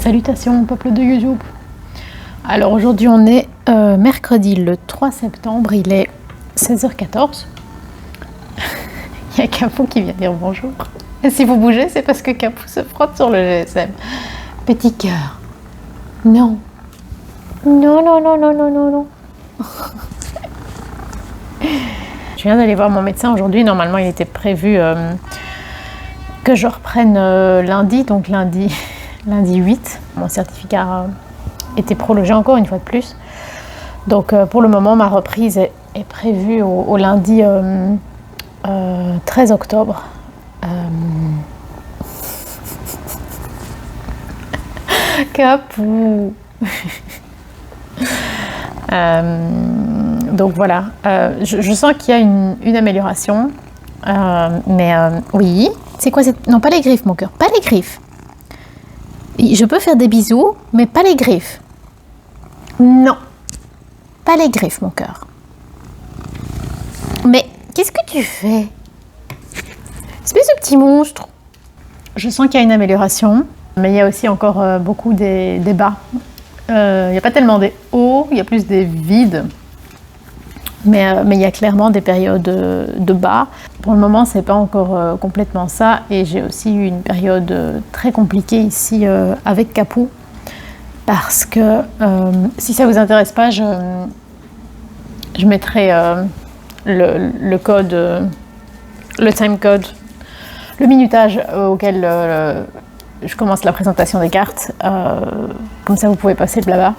Salutations peuple de YouTube. Alors aujourd'hui on est mercredi le 3 septembre, il est 16h14. Il y a Capou qui vient dire bonjour. Et si vous bougez, c'est parce que Capou se frotte sur le GSM. Petit cœur. Non. Non, non, non, non, non, non, non. Je viens d'aller voir mon médecin aujourd'hui. Normalement, il était prévu que je reprenne lundi, donc lundi 8. Mon certificat était prolongé encore une fois de plus. Donc pour le moment, ma reprise est prévue au lundi 13 octobre. Capou. Donc voilà, je sens qu'il y a une amélioration, mais oui, c'est quoi cette... Non, pas les griffes mon cœur, pas les griffes. Je peux faire des bisous, mais pas les griffes. Non, pas les griffes mon cœur. Mais qu'est-ce que tu fais? Espèce de petit monstre. Je sens qu'il y a une amélioration, mais il y a aussi encore beaucoup des bas. Il n'y a pas tellement des hauts, il y a plus des vides. Mais il y a clairement des périodes de bas. Pour le moment, c'est pas encore complètement ça. Et j'ai aussi eu une période très compliquée ici avec Capou. Parce que si ça vous intéresse pas, je mettrai le code, le time code, le minutage auquel je commence la présentation des cartes. Comme ça, vous pouvez passer le blabla.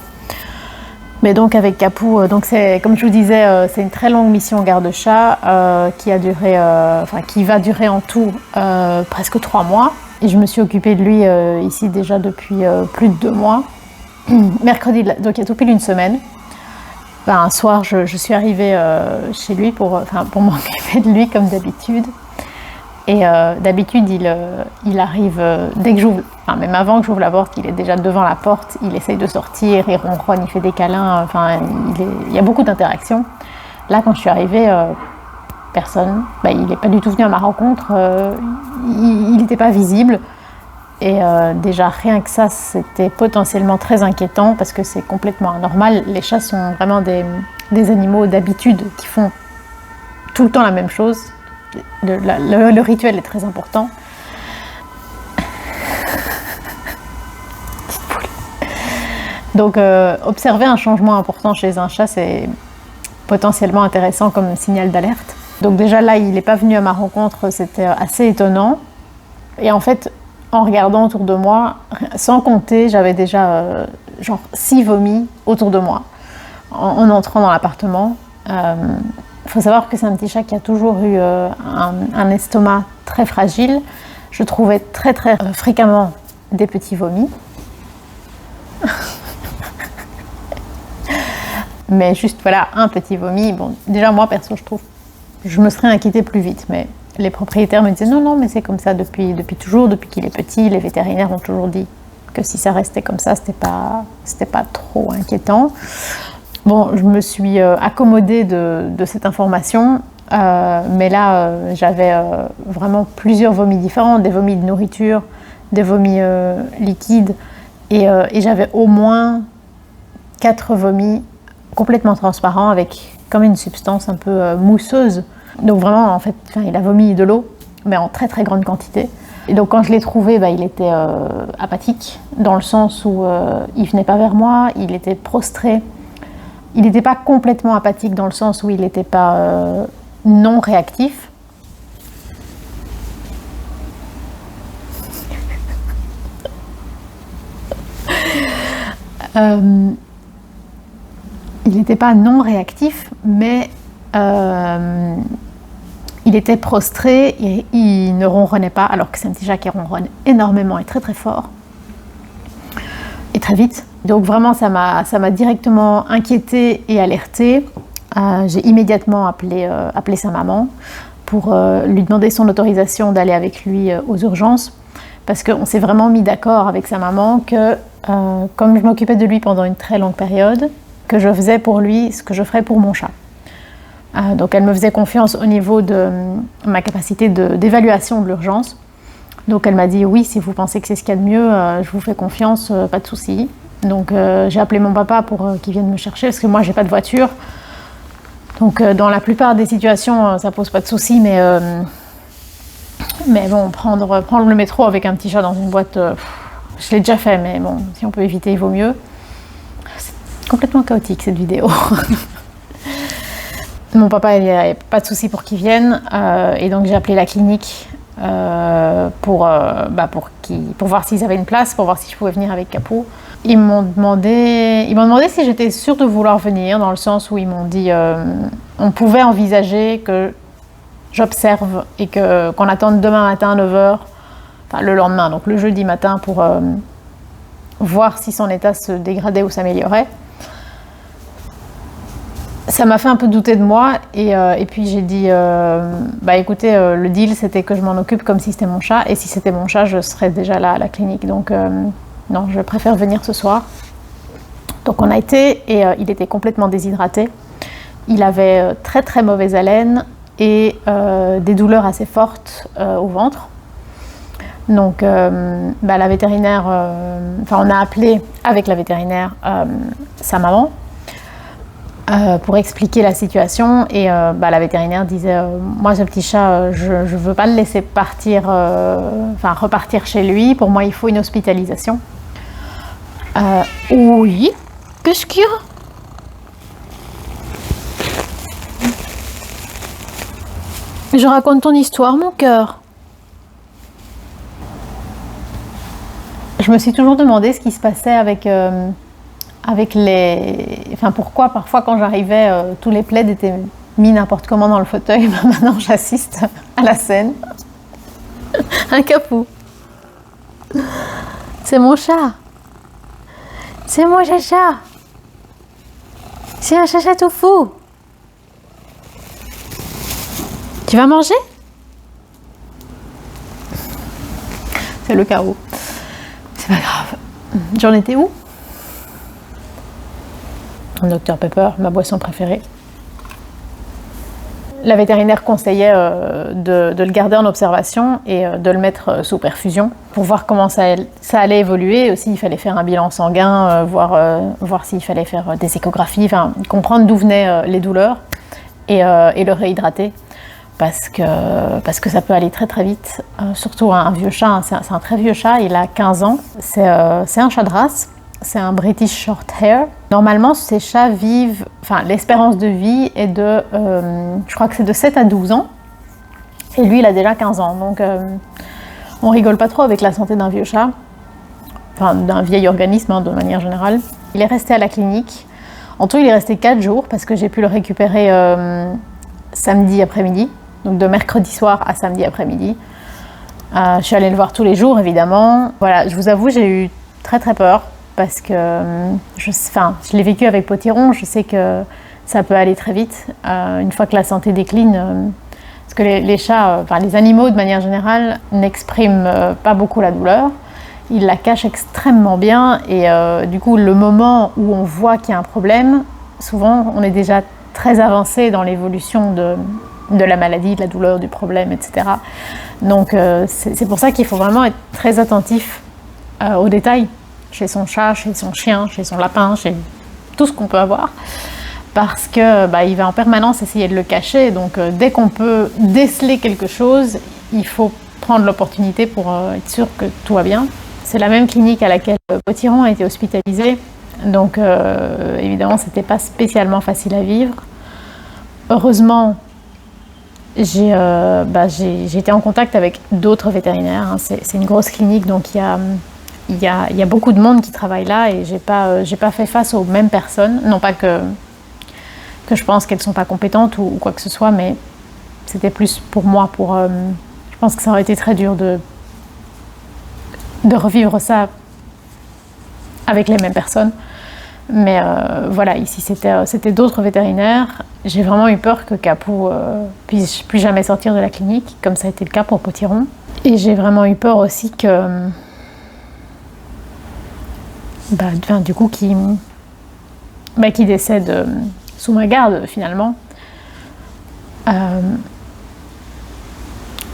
Mais donc avec Capou, donc c'est comme je vous disais, c'est une très longue mission garde-chat qui va durer en tout presque 3 mois. Et je me suis occupée de lui ici déjà depuis plus de 2 mois. Mercredi, donc il y a tout pile une semaine. Un soir, je suis arrivée chez lui pour m'occuper de lui comme d'habitude. Et d'habitude, il arrive dès que j'ouvre, même avant que j'ouvre la porte, il est déjà devant la porte, il essaye de sortir, il ronronne, il fait des câlins, il y a beaucoup d'interactions. Là, quand je suis arrivée, personne, il n'est pas du tout venu à ma rencontre, il n'était pas visible. Et déjà, rien que ça, c'était potentiellement très inquiétant parce que c'est complètement anormal. Les chats sont vraiment des animaux d'habitude qui font tout le temps la même chose. Le rituel est très important. Donc observer un changement important chez un chat, c'est potentiellement intéressant comme signal d'alerte. Donc déjà là, il n'est pas venu à ma rencontre, c'était assez étonnant. Et en fait, en regardant autour de moi, sans compter, j'avais déjà 6 vomis autour de moi en entrant dans l'appartement. Il faut savoir que c'est un petit chat qui a toujours eu un estomac très fragile. Je trouvais très très fréquemment des petits vomis. Mais juste voilà, un petit vomi. Bon, déjà moi perso, je me serais inquiétée plus vite. Mais les propriétaires me disaient non, mais c'est comme ça depuis toujours, depuis qu'il est petit. Les vétérinaires ont toujours dit que si ça restait comme ça, c'était pas trop inquiétant. Bon, je me suis accommodée de cette information, mais là, j'avais vraiment plusieurs vomis différents, des vomis de nourriture, des vomis liquides, et j'avais au moins 4 vomis complètement transparents avec comme une substance un peu mousseuse. Donc vraiment, en fait, il a vomi de l'eau, mais en très très grande quantité. Et donc quand je l'ai trouvé, il était apathique, dans le sens où il venait pas vers moi, il était prostré. Il n'était pas complètement apathique dans le sens où il n'était pas non réactif. Il n'était pas non réactif, mais il était prostré et il ne ronronnait pas, alors que c'est un petit chat qui ronronne énormément et très très fort. Et très vite. Donc vraiment, ça m'a directement inquiétée et alertée. J'ai immédiatement appelé sa maman pour lui demander son autorisation d'aller avec lui aux urgences. Parce qu'on s'est vraiment mis d'accord avec sa maman que, comme je m'occupais de lui pendant une très longue période, que je faisais pour lui ce que je ferais pour mon chat. Donc elle me faisait confiance au niveau de ma capacité d'évaluation de l'urgence. Donc elle m'a dit oui, si vous pensez que c'est ce qu'il y a de mieux, je vous fais confiance, pas de souci. Donc j'ai appelé mon papa pour qu'il vienne me chercher parce que moi j'ai pas de voiture. Donc dans la plupart des situations ça pose pas de souci, mais bon, prendre le métro avec un petit chat dans une boîte, je l'ai déjà fait, mais bon, si on peut éviter, il vaut mieux. C'est complètement chaotique cette vidéo. Mon papa, il n'y a pas de souci pour qu'il vienne, et donc j'ai appelé la clinique pour voir s'ils avaient une place, pour voir si je pouvais venir avec Capou. Ils m'ont demandé si j'étais sûre de vouloir venir, dans le sens où ils m'ont dit on pouvait envisager que j'observe et qu'on attende demain matin à 9h, enfin le lendemain, donc le jeudi matin, pour voir si son état se dégradait ou s'améliorait. Ça m'a fait un peu douter de moi et puis j'ai dit écoutez, le deal c'était que je m'en occupe comme si c'était mon chat, et si c'était mon chat je serais déjà là à la clinique, donc non, je préfère venir ce soir. Donc on a été, et il était complètement déshydraté, il avait très très mauvaise haleine et des douleurs assez fortes au ventre. Donc la vétérinaire, on a appelé avec la vétérinaire sa maman pour expliquer la situation, et la vétérinaire disait moi ce petit chat je ne veux pas le laisser repartir chez lui, pour moi il faut une hospitalisation. Oui, qu'est-ce qu'il y a? Je raconte ton histoire, mon cœur. Je me suis toujours demandé ce qui se passait avec pourquoi parfois quand j'arrivais, tous les plaids étaient mis n'importe comment dans le fauteuil. Maintenant j'assiste à la scène. Un Capou. C'est mon chat. C'est mon chacha. C'est un chacha tout fou. Tu vas manger? C'est le chaos. C'est pas grave. J'en étais où? Dr Pepper, ma boisson préférée. La vétérinaire conseillait de le garder en observation et de le mettre sous perfusion pour voir comment ça allait évoluer. Aussi, il fallait faire un bilan sanguin, voir s'il fallait faire des échographies, comprendre d'où venaient les douleurs et le réhydrater. Parce que ça peut aller très très vite, surtout un vieux chat, c'est un très vieux chat, il a 15 ans, c'est un chat de race, c'est un British Shorthair. Normalement ces chats vivent, l'espérance de vie est de, je crois que c'est de 7 à 12 ans, et lui il a déjà 15 ans, donc on rigole pas trop avec la santé d'un vieux chat, d'un vieil organisme de manière générale. Il est resté à la clinique, en tout il est resté 4 jours parce que j'ai pu le récupérer samedi après-midi. Donc de mercredi soir à samedi après-midi. Je suis allée le voir tous les jours, évidemment. Voilà, je vous avoue, j'ai eu très très peur parce que je l'ai vécu avec Potiron. Je sais que ça peut aller très vite une fois que la santé décline. Parce que les chats, les animaux de manière générale, n'expriment pas beaucoup la douleur. Ils la cachent extrêmement bien et du coup, le moment où on voit qu'il y a un problème, souvent on est déjà très avancé dans l'évolution de la maladie, de la douleur, du problème, etc. Donc c'est pour ça qu'il faut vraiment être très attentif aux détails, chez son chat, chez son chien, chez son lapin, chez tout ce qu'on peut avoir, parce que il va en permanence essayer de le cacher. Donc dès qu'on peut déceler quelque chose, il faut prendre l'opportunité pour être sûr que tout va bien. C'est la même clinique à laquelle Potiron a été hospitalisé, donc évidemment c'était pas spécialement facile à vivre. Heureusement, j'ai été en contact avec d'autres vétérinaires. C'est une grosse clinique, donc il y a beaucoup de monde qui travaille là et j'ai pas fait face aux mêmes personnes. Non pas que je pense qu'elles sont pas compétentes ou quoi que ce soit, mais c'était plus pour moi. Je pense que ça aurait été très dur de revivre ça avec les mêmes personnes. Mais voilà, ici c'était d'autres vétérinaires. J'ai vraiment eu peur que Capou puisse plus jamais sortir de la clinique, comme ça a été le cas pour Potiron. Et j'ai vraiment eu peur aussi que, du coup, qu'il décède sous ma garde finalement.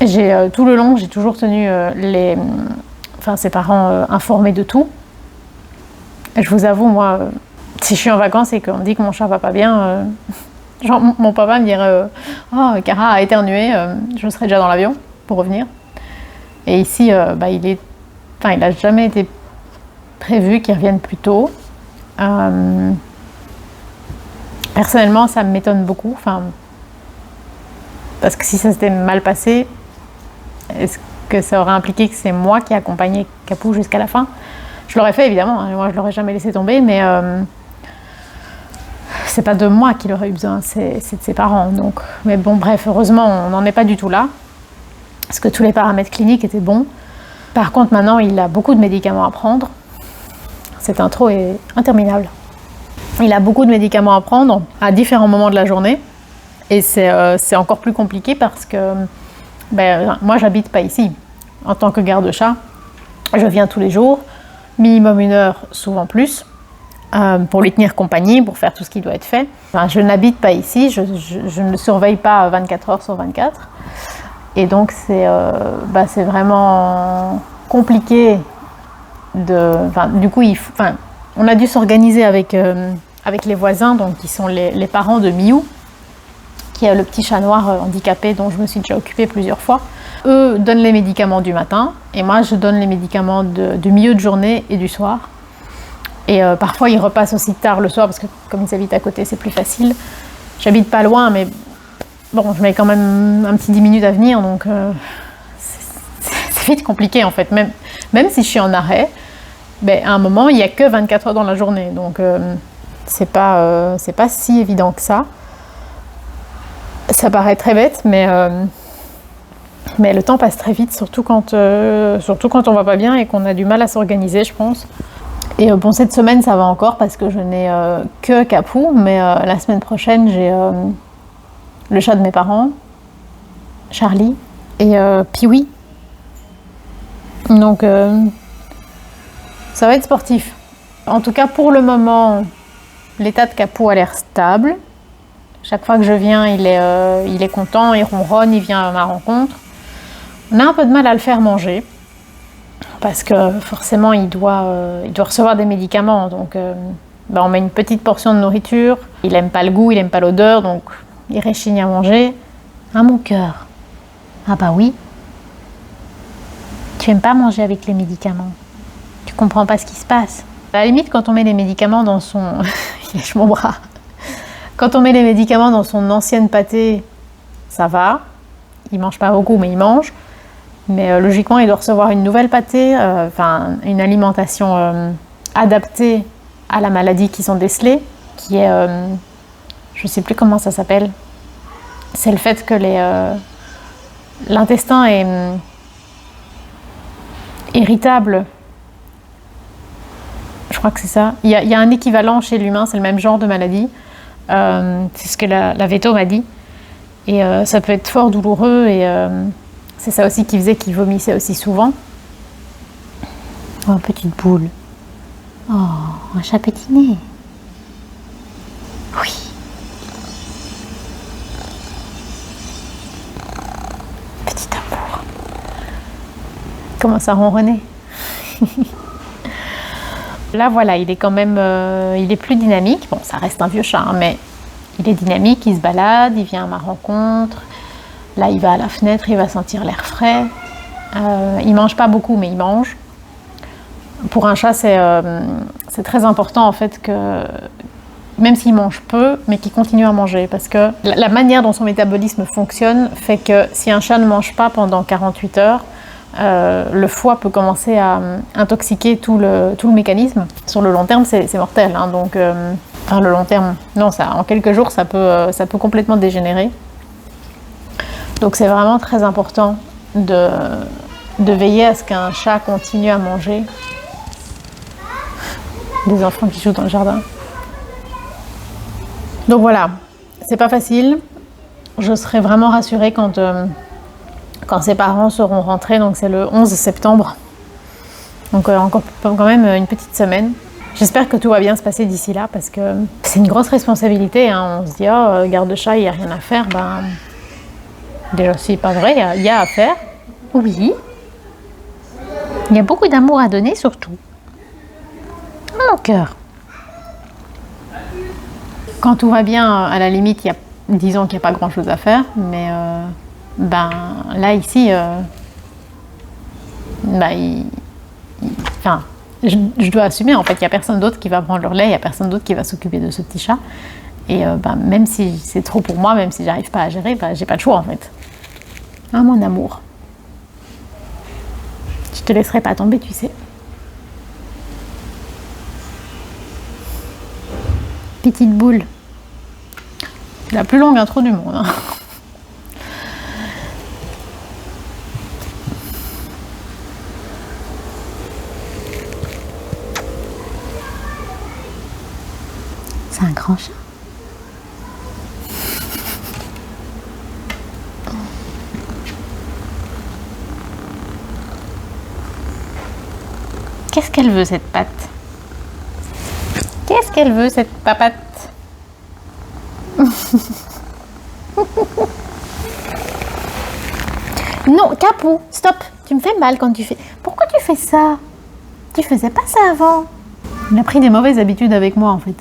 J'ai Tout le long, j'ai toujours tenu ses parents informés de tout. Et je vous avoue, moi, si je suis en vacances et qu'on me dit que mon chat va pas bien, genre mon papa me dirait oh, Cara a éternué, je serai déjà dans l'avion pour revenir. Et ici, il n'a jamais été prévu qu'il revienne plus tôt. Personnellement, ça m'étonne beaucoup. Parce que si ça s'était mal passé, est-ce que ça aurait impliqué que c'est moi qui accompagnais Capou jusqu'à la fin? Je l'aurais fait évidemment, hein, moi je l'aurais jamais laissé tomber, mais c'est pas de moi qu'il aurait eu besoin, c'est de ses parents. Donc, mais bon, bref, heureusement, on n'en est pas du tout là, parce que tous les paramètres cliniques étaient bons. Par contre, maintenant, il a beaucoup de médicaments à prendre. Cette intro est interminable. Il a beaucoup de médicaments à prendre à différents moments de la journée. Et c'est encore plus compliqué parce que moi, j'habite pas ici. En tant que garde-chat, je viens tous les jours, minimum 1 heure, souvent plus, pour lui tenir compagnie, pour faire tout ce qui doit être fait. Je n'habite pas ici, je ne le surveille pas 24 heures sur 24. Et donc, c'est vraiment compliqué. Du coup, on a dû s'organiser avec les voisins, donc, qui sont les parents de Miou, qui est le petit chat noir handicapé dont je me suis déjà occupée plusieurs fois. Eux donnent les médicaments du matin et moi je donne les médicaments du milieu de journée et du soir. Et parfois ils repassent aussi tard le soir parce que comme ils habitent à côté c'est plus facile. J'habite pas loin mais bon, je mets quand même un petit 10 minutes à venir, donc c'est vite compliqué en fait. Même si je suis en arrêt, à un moment il n'y a que 24 heures dans la journée, donc c'est pas si évident que ça. Ça paraît très bête, mais le temps passe très vite, surtout quand on va pas bien et qu'on a du mal à s'organiser, je pense. Et cette semaine, ça va encore parce que je n'ai que Capou, mais la semaine prochaine, j'ai le chat de mes parents, Charlie, et Piwi. Donc, ça va être sportif. En tout cas, pour le moment, l'état de Capou a l'air stable. Chaque fois que je viens, il est content, il ronronne, il vient à ma rencontre. On a un peu de mal à le faire manger parce que forcément il doit recevoir des médicaments, donc on met une petite portion de nourriture. Il aime pas le goût, il aime pas l'odeur, donc il réchigne à manger. Ah mon cœur, ah bah oui, tu aimes pas manger avec les médicaments, tu comprends pas ce qui se passe. À la limite, quand on met les médicaments dans son... il lèche mon bras. Quand on met les médicaments dans son ancienne pâtée, ça va. Il mange pas beaucoup, mais il mange. Mais logiquement, il doit recevoir une nouvelle pâtée, une alimentation adaptée à la maladie qu'ils ont décelée, qui est, je sais plus comment ça s'appelle. C'est le fait que l'intestin est irritable. Je crois que c'est ça. Il y a un équivalent chez l'humain, c'est le même genre de maladie. C'est ce que la véto m'a dit. Et ça peut être fort douloureux et c'est ça aussi qui faisait qu'il vomissait aussi souvent. Oh, petite boule. Oh, un chat pétiné. Oui. Petit amour. Il commence à ronronner. Là, voilà, il est quand même, il est plus dynamique. Bon, ça reste un vieux chat, hein, mais il est dynamique, il se balade, il vient à ma rencontre. Là, il va à la fenêtre, il va sentir l'air frais. Il mange pas beaucoup, mais il mange. Pour un chat, c'est très important en fait que, même s'il mange peu, mais qu'il continue à manger, parce que la manière dont son métabolisme fonctionne fait que si un chat ne mange pas pendant 48 heures, le foie peut commencer à intoxiquer tout le mécanisme. Sur le long terme, c'est mortel, hein, donc le long terme, non, en quelques jours, ça peut complètement dégénérer. Donc c'est vraiment très important de veiller à ce qu'un chat continue à manger. Des enfants qui jouent dans le jardin. Donc voilà, c'est pas facile. Je serai vraiment rassurée quand ses parents seront rentrés, donc c'est le 11 septembre. Donc encore quand même une petite semaine. J'espère que tout va bien se passer d'ici là, parce que c'est une grosse responsabilité, hein. On se dit, oh, garde-chat, il n'y a rien à faire. Déjà, c'est pas vrai, il y a à faire. Oui. Il y a beaucoup d'amour à donner, surtout. Mon cœur. Quand tout va bien, à la limite, disons qu'il n'y a pas grand-chose à faire. Mais ben, là, ici, enfin, je dois assumer. En fait, il n'y a personne d'autre qui va prendre leur lait. Il n'y a personne d'autre qui va s'occuper de ce petit chat. Et ben, même si c'est trop pour moi, même si j'arrive pas à gérer, ben, j'ai pas de choix, en fait. Ah, mon amour. Je te laisserai pas tomber, tu sais. Petite boule. La plus longue intro du monde. Hein. C'est un grand chat. Qu'est-ce qu'elle veut, cette patte? Qu'est-ce qu'elle veut, cette papate? Non, Capou, stop. Tu me fais mal quand tu fais... Pourquoi tu fais ça? Tu faisais pas ça avant. Il a pris des mauvaises habitudes avec moi, en fait.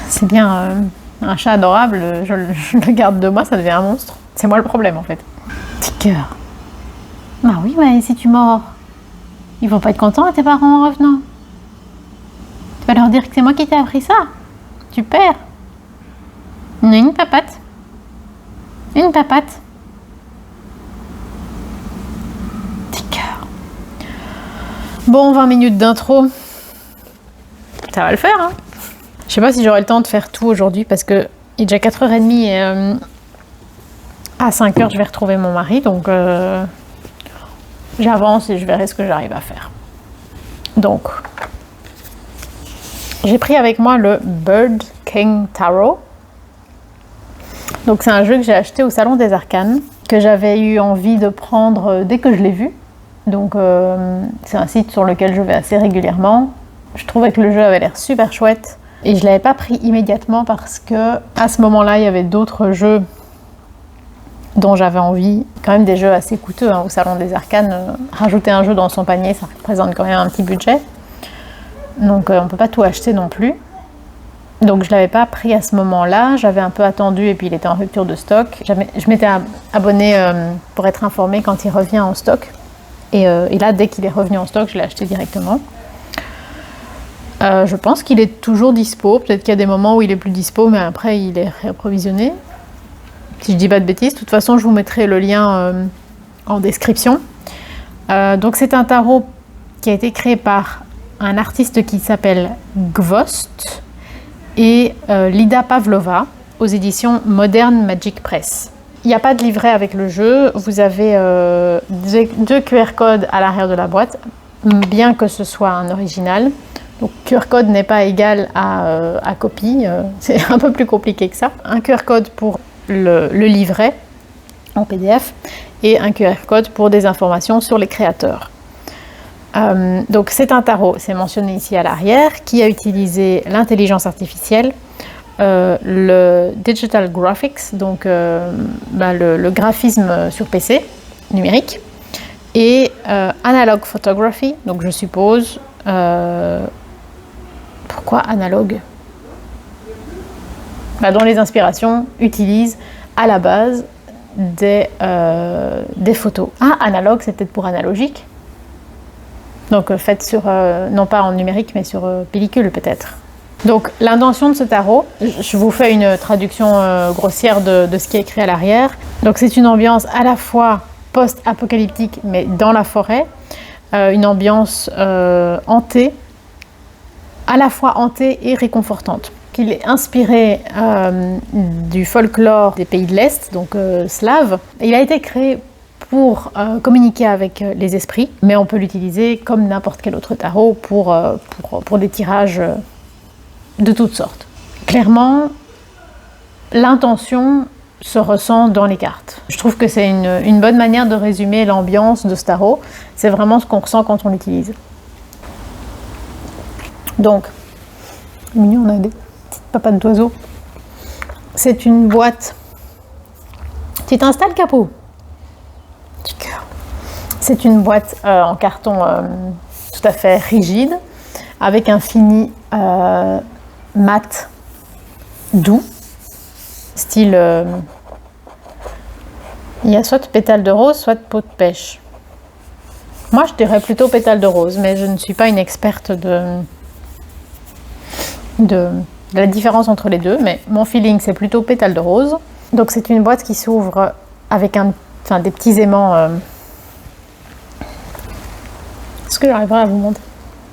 C'est bien un chat adorable, je le garde de moi, ça devient un monstre. C'est moi le problème, en fait. Petit cœur. Bah oui, mais si tu mords, ils vont pas être contents, tes parents, en revenant. Tu vas leur dire que c'est moi qui t'ai appris ça. Tu perds. Une papate. Une papate. Petit cœur. Bon, 20 minutes d'intro. Ça va le faire, hein. Je sais pas si j'aurai le temps de faire tout aujourd'hui parce que il est déjà 4h30 et à 5h je vais retrouver mon mari, donc j'avance et je verrai ce que j'arrive à faire. Donc, j'ai pris avec moi le Bird King Tarot. Donc c'est un jeu que j'ai acheté au Salon des Arcanes, que j'avais eu envie de prendre dès que je l'ai vu. Donc c'est un site sur lequel je vais assez régulièrement. Je trouvais que le jeu avait l'air super chouette. Et je ne l'avais pas pris immédiatement parce que à ce moment-là, il y avait d'autres jeux dont j'avais envie. Quand même des jeux assez coûteux hein, au Salon des Arcanes. Rajouter un jeu dans son panier, ça représente quand même un petit budget. Donc on ne peut pas tout acheter non plus. Donc je ne l'avais pas pris à ce moment-là. J'avais un peu attendu et puis il était en rupture de stock. Je m'étais abonnée pour être informée quand il revient en stock. Et là, dès qu'il est revenu en stock, je l'ai acheté directement. Je pense qu'il est toujours dispo. Peut-être qu'il y a des moments où il est plus dispo, mais après il est réapprovisionné. Si je dis pas de bêtises, de toute façon je vous mettrai le lien en description. Donc c'est un tarot qui a été créé par un artiste qui s'appelle Gvost et Lida Pavlova aux éditions Modern Magic Press. Il n'y a pas de livret avec le jeu. Vous avez deux QR codes à l'arrière de la boîte, bien que ce soit un original. Donc QR code n'est pas égal à copie, c'est un peu plus compliqué que ça. Un QR code pour le livret en PDF et un QR code pour des informations sur les créateurs. Donc c'est un tarot, c'est mentionné ici à l'arrière, qui a utilisé l'intelligence artificielle, le digital graphics, donc le graphisme sur PC numérique, et analog photography, donc je suppose... Pourquoi analogue? Dont les inspirations utilisent à la base des photos. Ah, analogue, c'est peut-être pour analogique. Donc faites sur, non pas en numérique, mais sur pellicule peut-être. Donc l'intention de ce tarot, je vous fais une traduction grossière de ce qui est écrit à l'arrière. Donc c'est une ambiance à la fois post-apocalyptique, mais dans la forêt. Une ambiance hantée, à la fois hantée et réconfortante. Il est inspiré du folklore des pays de l'Est, donc slave. Il a été créé pour communiquer avec les esprits, mais on peut l'utiliser comme n'importe quel autre tarot pour des tirages de toutes sortes. Clairement, l'intention se ressent dans les cartes. Je trouve que c'est une bonne manière de résumer l'ambiance de ce tarot. C'est vraiment ce qu'on ressent quand on l'utilise. Donc, mignon, on a des petites papates d'oiseaux. C'est une boîte Tu t'installes, Capot? C'est une boîte en carton tout à fait rigide, avec un fini mat doux, style... il y a soit pétale de rose, soit peau de pêche. Moi, je dirais plutôt pétale de rose, mais je ne suis pas une experte de la différence entre les deux, mais mon feeling, c'est plutôt pétale de rose. Donc, c'est une boîte qui s'ouvre avec des petits aimants. Est-ce que j'arriverai à vous montrer?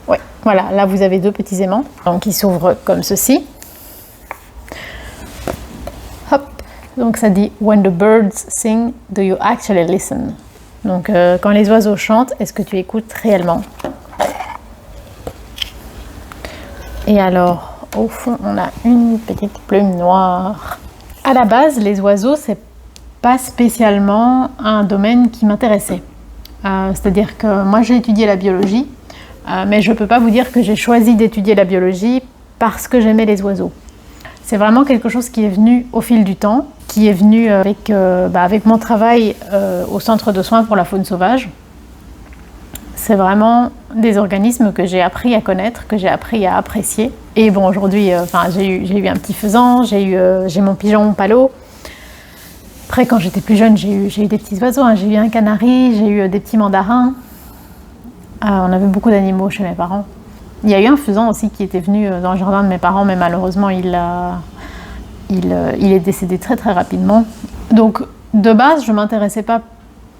Oui, voilà, là, vous avez 2 petits aimants. Donc, ils s'ouvrent comme ceci. Hop, donc ça dit « When the birds sing, do you actually listen ?» Donc, quand les oiseaux chantent, est-ce que tu écoutes réellement? Et alors, au fond, on a une petite plume noire. À la base, les oiseaux, c'est pas spécialement un domaine qui m'intéressait. C'est-à-dire que moi, j'ai étudié la biologie, mais je peux pas vous dire que j'ai choisi d'étudier la biologie parce que j'aimais les oiseaux. C'est vraiment quelque chose qui est venu au fil du temps, qui est venu avec mon travail au centre de soins pour la faune sauvage. C'est vraiment des organismes que j'ai appris à connaître, que j'ai appris à apprécier. Et bon, aujourd'hui, j'ai eu un petit faisan, j'ai mon pigeon Palo. Après, quand j'étais plus jeune, j'ai eu des petits oiseaux, hein. J'ai eu un canari, j'ai eu des petits mandarins. On avait beaucoup d'animaux chez mes parents. Il y a eu un faisan aussi qui était venu dans le jardin de mes parents, mais malheureusement, il est décédé très très rapidement. Donc, de base, je ne m'intéressais pas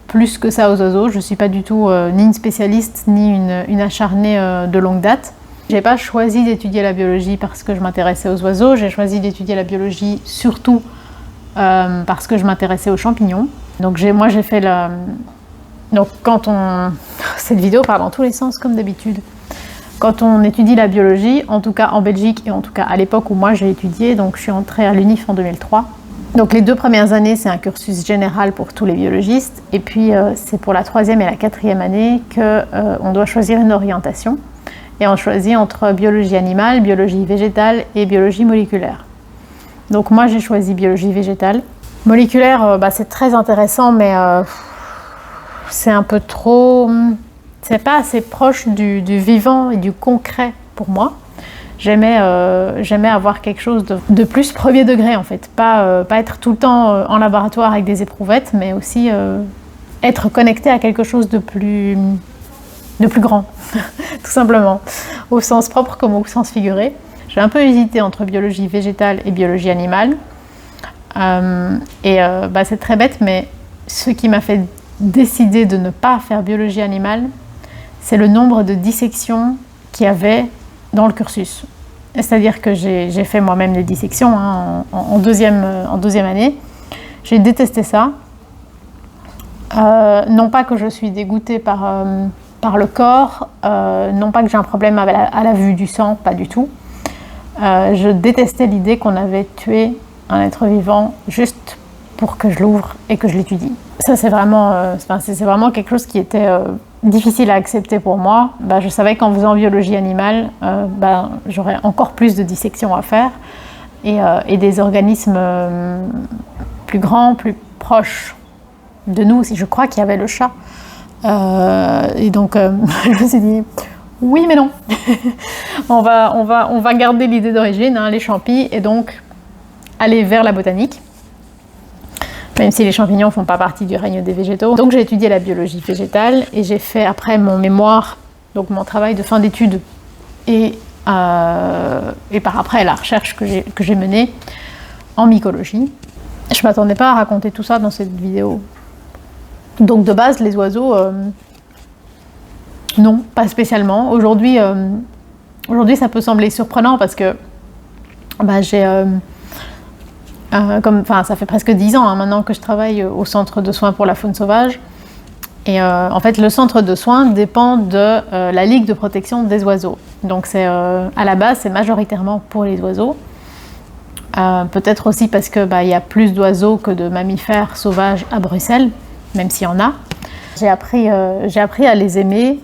plus que ça aux oiseaux. Je ne suis pas du tout ni une spécialiste, ni une acharnée de longue date. Je n'ai pas choisi d'étudier la biologie parce que je m'intéressais aux oiseaux. J'ai choisi d'étudier la biologie surtout parce que je m'intéressais aux champignons. Donc, moi, j'ai fait la... Donc, cette vidéo parle dans tous les sens, comme d'habitude. Quand on étudie la biologie, en tout cas en Belgique et en tout cas à l'époque où moi j'ai étudié, donc je suis entrée à l'UNIF en 2003. Donc les 2 premières années, c'est un cursus général pour tous les biologistes. Et puis c'est pour la 3e et la 4e année qu'on doit choisir une orientation. Et on choisit entre biologie animale, biologie végétale et biologie moléculaire. Donc moi j'ai choisi biologie végétale. Moléculaire, c'est très intéressant, mais c'est un peu trop... C'est pas assez proche du vivant et du concret pour moi. J'aimais avoir quelque chose de plus premier degré en fait. Pas être tout le temps en laboratoire avec des éprouvettes, mais aussi être connecté à quelque chose de plus grand, tout simplement. Au sens propre comme au sens figuré. J'ai un peu hésité entre biologie végétale et biologie animale. C'est très bête, mais ce qui m'a fait décider de ne pas faire biologie animale, c'est le nombre de dissections qu'il y avait dans le cursus. C'est-à-dire que j'ai fait moi-même des dissections en deuxième année. J'ai détesté ça. Non pas que je suis dégoûtée par le corps, non pas que j'ai un problème à la vue du sang, pas du tout. Je détestais l'idée qu'on avait tué un être vivant juste pour que je l'ouvre et que je l'étudie. Ça, c'est vraiment quelque chose qui était difficile à accepter pour moi. Je savais qu'en faisant biologie animale, j'aurais encore plus de dissections à faire et des organismes plus grands, plus proches de nous aussi. Je crois qu'il y avait le chat. Et donc, je me suis dit, oui, mais non. on va garder l'idée d'origine, les champis, et donc aller vers la botanique. Même si les champignons ne font pas partie du règne des végétaux. Donc j'ai étudié la biologie végétale et j'ai fait après mon mémoire, donc mon travail de fin d'études et par après la recherche que j'ai menée en mycologie. Je ne m'attendais pas à raconter tout ça dans cette vidéo. Donc de base, les oiseaux, non, pas spécialement. Aujourd'hui, ça peut sembler surprenant parce que ça fait presque 10 ans maintenant que je travaille au centre de soins pour la faune sauvage. Et en fait, le centre de soins dépend de la Ligue de protection des oiseaux. Donc à la base, c'est majoritairement pour les oiseaux. Peut-être aussi parce que y a plus d'oiseaux que de mammifères sauvages à Bruxelles, même s'il y en a. J'ai appris à les aimer,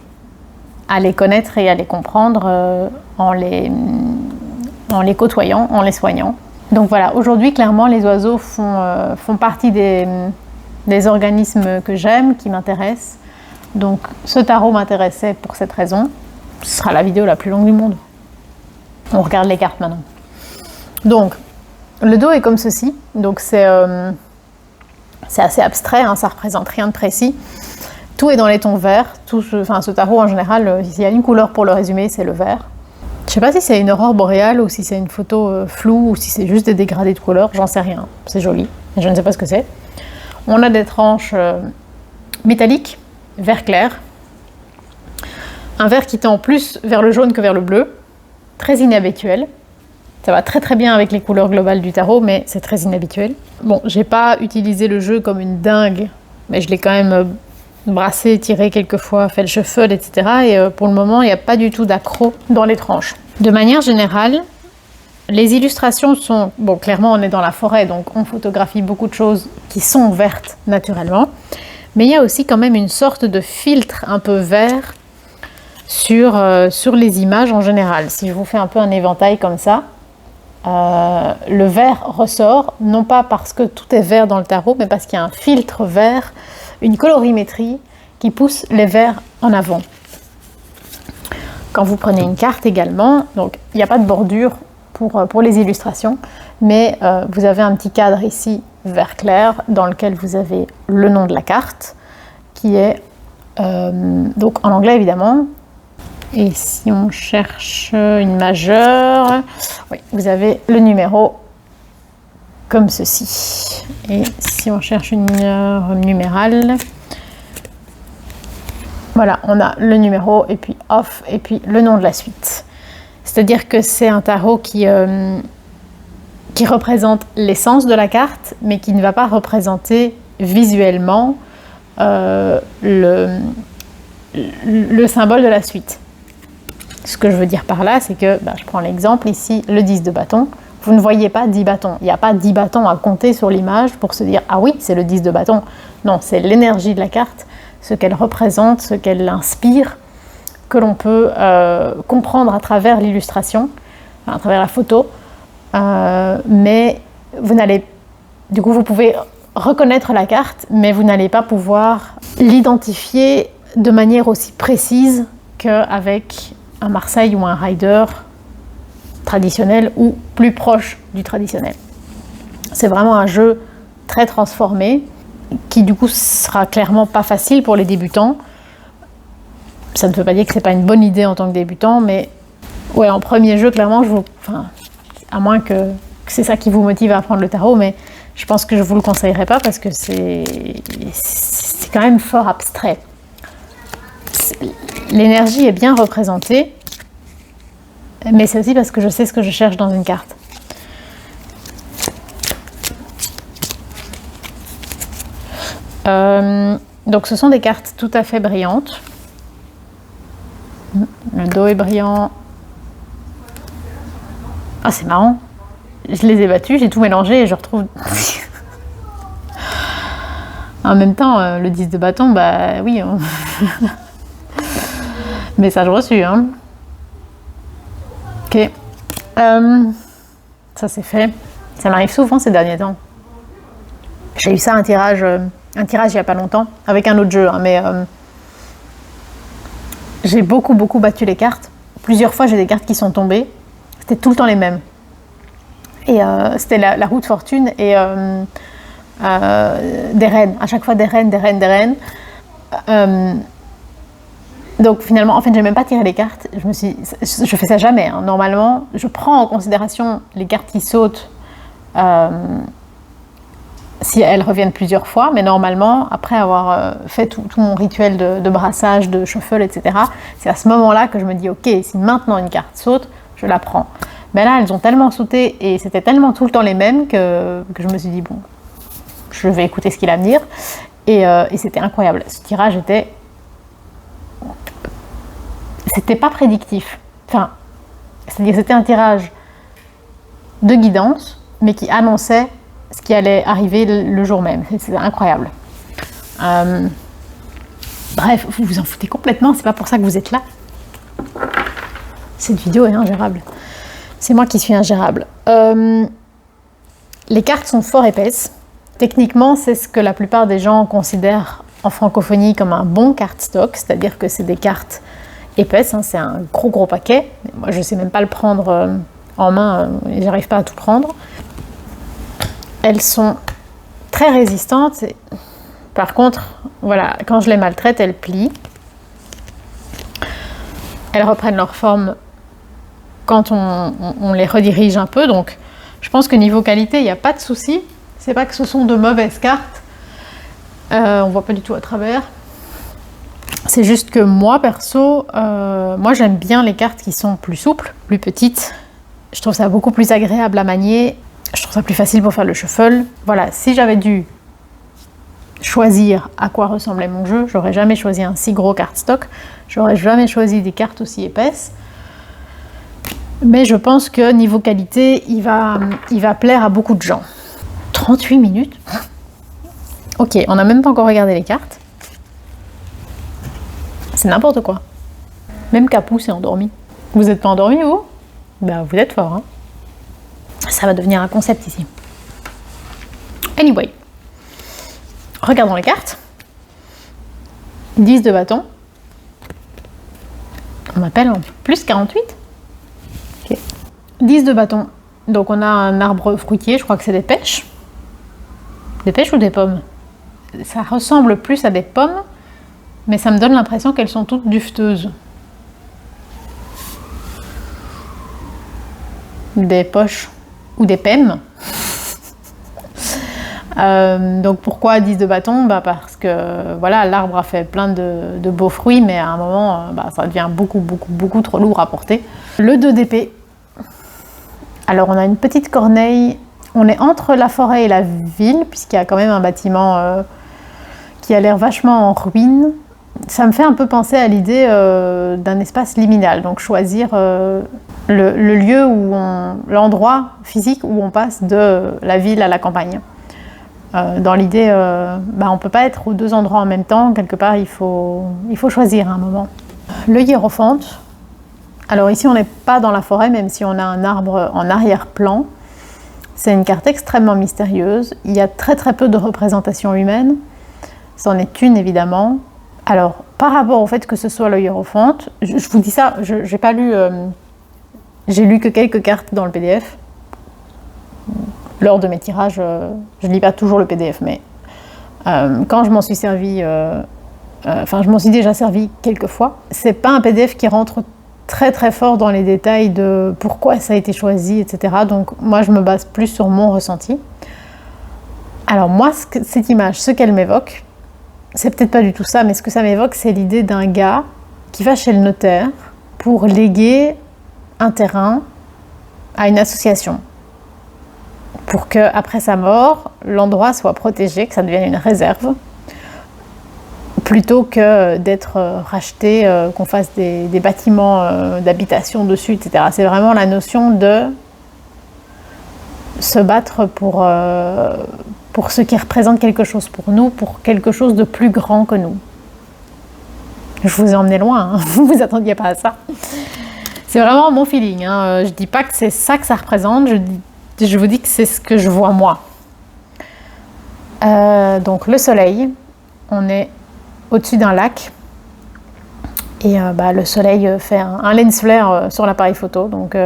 à les connaître et à les comprendre en les côtoyant, en les soignant. Donc voilà, aujourd'hui, clairement, les oiseaux font partie des organismes que j'aime, qui m'intéressent. Donc ce tarot m'intéressait pour cette raison. Ce sera la vidéo la plus longue du monde. On regarde les cartes maintenant. Donc, le dos est comme ceci. Donc c'est assez abstrait, hein, ça représente rien de précis. Tout est dans les tons verts. Ce tarot en général, s'il y a une couleur pour le résumer, c'est le vert. Je sais pas si c'est une aurore boréale ou si c'est une photo floue ou si c'est juste des dégradés de couleurs, j'en sais rien. C'est joli, mais je ne sais pas ce que c'est. On a des tranches métalliques, vert clair. Un vert qui tend plus vers le jaune que vers le bleu. Très inhabituel. Ça va très très bien avec les couleurs globales du tarot, mais c'est très inhabituel. Bon, j'ai pas utilisé le jeu comme une dingue, mais je l'ai quand même brassé, tiré quelques fois, fait le shuffle, etc. Et pour le moment, il n'y a pas du tout d'accro dans les tranches. De manière générale, les illustrations sont... Bon, clairement, on est dans la forêt, donc on photographie beaucoup de choses qui sont vertes naturellement. Mais il y a aussi quand même une sorte de filtre un peu vert sur les images en général. Si je vous fais un peu un éventail comme ça, le vert ressort, non pas parce que tout est vert dans le tarot, mais parce qu'il y a un filtre vert, une colorimétrie qui pousse les verts en avant. Quand vous prenez une carte également, donc il n'y a pas de bordure pour les illustrations, mais vous avez un petit cadre ici vert clair dans lequel vous avez le nom de la carte qui est donc en anglais évidemment. Et si on cherche une majeure, oui, vous avez le numéro comme ceci. Et si on cherche une mineure numérale, voilà, on a le numéro et puis off et puis le nom de la suite. C'est-à-dire que c'est un tarot qui représente l'essence de la carte, mais qui ne va pas représenter visuellement le symbole de la suite. Ce que je veux dire par là, c'est que, je prends l'exemple ici, le 10 de bâton. Vous ne voyez pas 10 bâtons. Il n'y a pas 10 bâtons à compter sur l'image pour se dire « Ah oui, c'est le 10 de bâton ». Non, c'est l'énergie de la carte, ce qu'elle représente, ce qu'elle inspire, que l'on peut comprendre à travers l'illustration, à travers la photo. Mais vous n'allez... Du coup, vous pouvez reconnaître la carte, mais vous n'allez pas pouvoir l'identifier de manière aussi précise qu'avec un Marseille ou un Rider traditionnel ou plus proche du traditionnel. C'est vraiment un jeu très transformé qui du coup sera clairement pas facile pour les débutants. Ça ne veut pas dire que c'est pas une bonne idée en tant que débutant, mais ouais, en premier jeu clairement, à moins que c'est ça qui vous motive à apprendre le tarot, mais je pense que je vous le conseillerais pas parce que c'est quand même fort abstrait. L'énergie est bien représentée, mais c'est aussi parce que je sais ce que je cherche dans une carte. Donc ce sont des cartes tout à fait brillantes. Le dos est brillant. Ah, c'est marrant. Je les ai battus, j'ai tout mélangé et je retrouve... En même temps, le 10 de bâton, oui... Message reçu, hein. Ok. Ça c'est fait. Ça m'arrive souvent ces derniers temps. J'ai eu ça, un tirage il n'y a pas longtemps, avec un autre jeu, hein, mais j'ai beaucoup battu les cartes. Plusieurs fois, j'ai des cartes qui sont tombées. C'était tout le temps les mêmes. Et c'était la roue de fortune et des reines. À chaque fois, des reines. Donc finalement, en fait, j'ai même pas tiré les cartes. Je fais ça jamais. Hein. Normalement, je prends en considération les cartes qui sautent si elles reviennent plusieurs fois. Mais normalement, après avoir fait tout mon rituel de brassage, de shuffle, etc., c'est à ce moment-là que je me dis, ok, si maintenant une carte saute, je la prends. Mais là, elles ont tellement sauté et c'était tellement tout le temps les mêmes que je me suis dit, bon, je vais écouter ce qu'il a à me dire. Et c'était incroyable. Ce tirage c'était pas prédictif. Enfin, c'est-à-dire c'était un tirage de guidance, mais qui annonçait ce qui allait arriver le jour même. C'était incroyable. Bref, vous vous en foutez complètement, c'est pas pour ça que vous êtes là. Cette vidéo est ingérable. C'est moi qui suis ingérable. Les cartes sont fort épaisses. Techniquement, c'est ce que la plupart des gens considèrent en francophonie comme un bon cardstock, c'est-à-dire que c'est des cartes épaisses, hein, c'est un gros paquet. Moi, je ne sais même pas le prendre en main, et j'arrive pas à tout prendre. Elles sont très résistantes. Par contre, voilà, quand je les maltraite, elles plient. Elles reprennent leur forme quand on les redirige un peu. Donc, je pense que niveau qualité, il n'y a pas de souci. C'est pas que ce sont de mauvaises cartes. On voit pas du tout à travers. C'est juste que moi, perso, moi j'aime bien les cartes qui sont plus souples, plus petites. Je trouve ça beaucoup plus agréable à manier. Je trouve ça plus facile pour faire le shuffle. Voilà, si j'avais dû choisir à quoi ressemblait mon jeu, j'aurais jamais choisi un si gros cardstock. J'aurais jamais choisi des cartes aussi épaisses. Mais je pense que niveau qualité, il va plaire à beaucoup de gens. 38 minutes. Ok, on n'a même pas encore regardé les cartes. C'est n'importe quoi. Même Capou s'est endormi. Vous n'êtes pas endormi, vous? Ben, vous êtes fort, hein. Ça va devenir un concept ici. Anyway. Regardons les cartes. 10 de bâton. On m'appelle en plus 48. Ok. 10 de bâton. Donc on a un arbre fruitier, je crois que c'est des pêches. Des pêches ou des pommes? Ça ressemble plus à des pommes, mais ça me donne l'impression qu'elles sont toutes dufteuses. Des poches ou des pèmes. Donc pourquoi 10 de bâton? Parce que voilà, l'arbre a fait plein de beaux fruits, mais à un moment, ça devient beaucoup trop lourd à porter. Le 2 d'épée. Alors on a une petite corneille. On est entre la forêt et la ville, puisqu'il y a quand même un bâtiment qui a l'air vachement en ruine. Ça me fait un peu penser à l'idée d'un espace liminal, donc choisir le lieu l'endroit physique où on passe de la ville à la campagne. Dans l'idée, on ne peut pas être aux deux endroits en même temps, quelque part il faut choisir à un moment. Le hiérophante. Alors ici on n'est pas dans la forêt, même si on a un arbre en arrière-plan. C'est une carte extrêmement mystérieuse. Il y a très peu de représentations humaines. C'en est une évidemment. Alors, par rapport au fait que ce soit le hiérophante, je vous dis ça, j'ai pas lu, j'ai lu que quelques cartes dans le PDF. Lors de mes tirages, je lis pas toujours le PDF, mais quand je m'en suis servi, je m'en suis déjà servi quelques fois. C'est pas un PDF qui rentre très fort dans les détails de pourquoi ça a été choisi, etc. Donc moi je me base plus sur mon ressenti. Alors moi, cette image, ce qu'elle m'évoque, c'est peut-être pas du tout ça, mais ce que ça m'évoque, c'est l'idée d'un gars qui va chez le notaire pour léguer un terrain à une association. Pour qu'après sa mort, l'endroit soit protégé, que ça devienne une réserve, plutôt que d'être racheté, qu'on fasse des bâtiments d'habitation dessus, etc. C'est vraiment la notion de se battre pour ce qui représente quelque chose pour nous, pour quelque chose de plus grand que nous. Je vous ai emmené loin, hein. Vous ne vous attendiez pas à ça. C'est vraiment mon feeling, hein. Je ne dis pas que c'est ça que ça représente, je vous dis que c'est ce que je vois moi. Donc le soleil, on est au-dessus d'un lac et le soleil fait un lens flare sur l'appareil photo, donc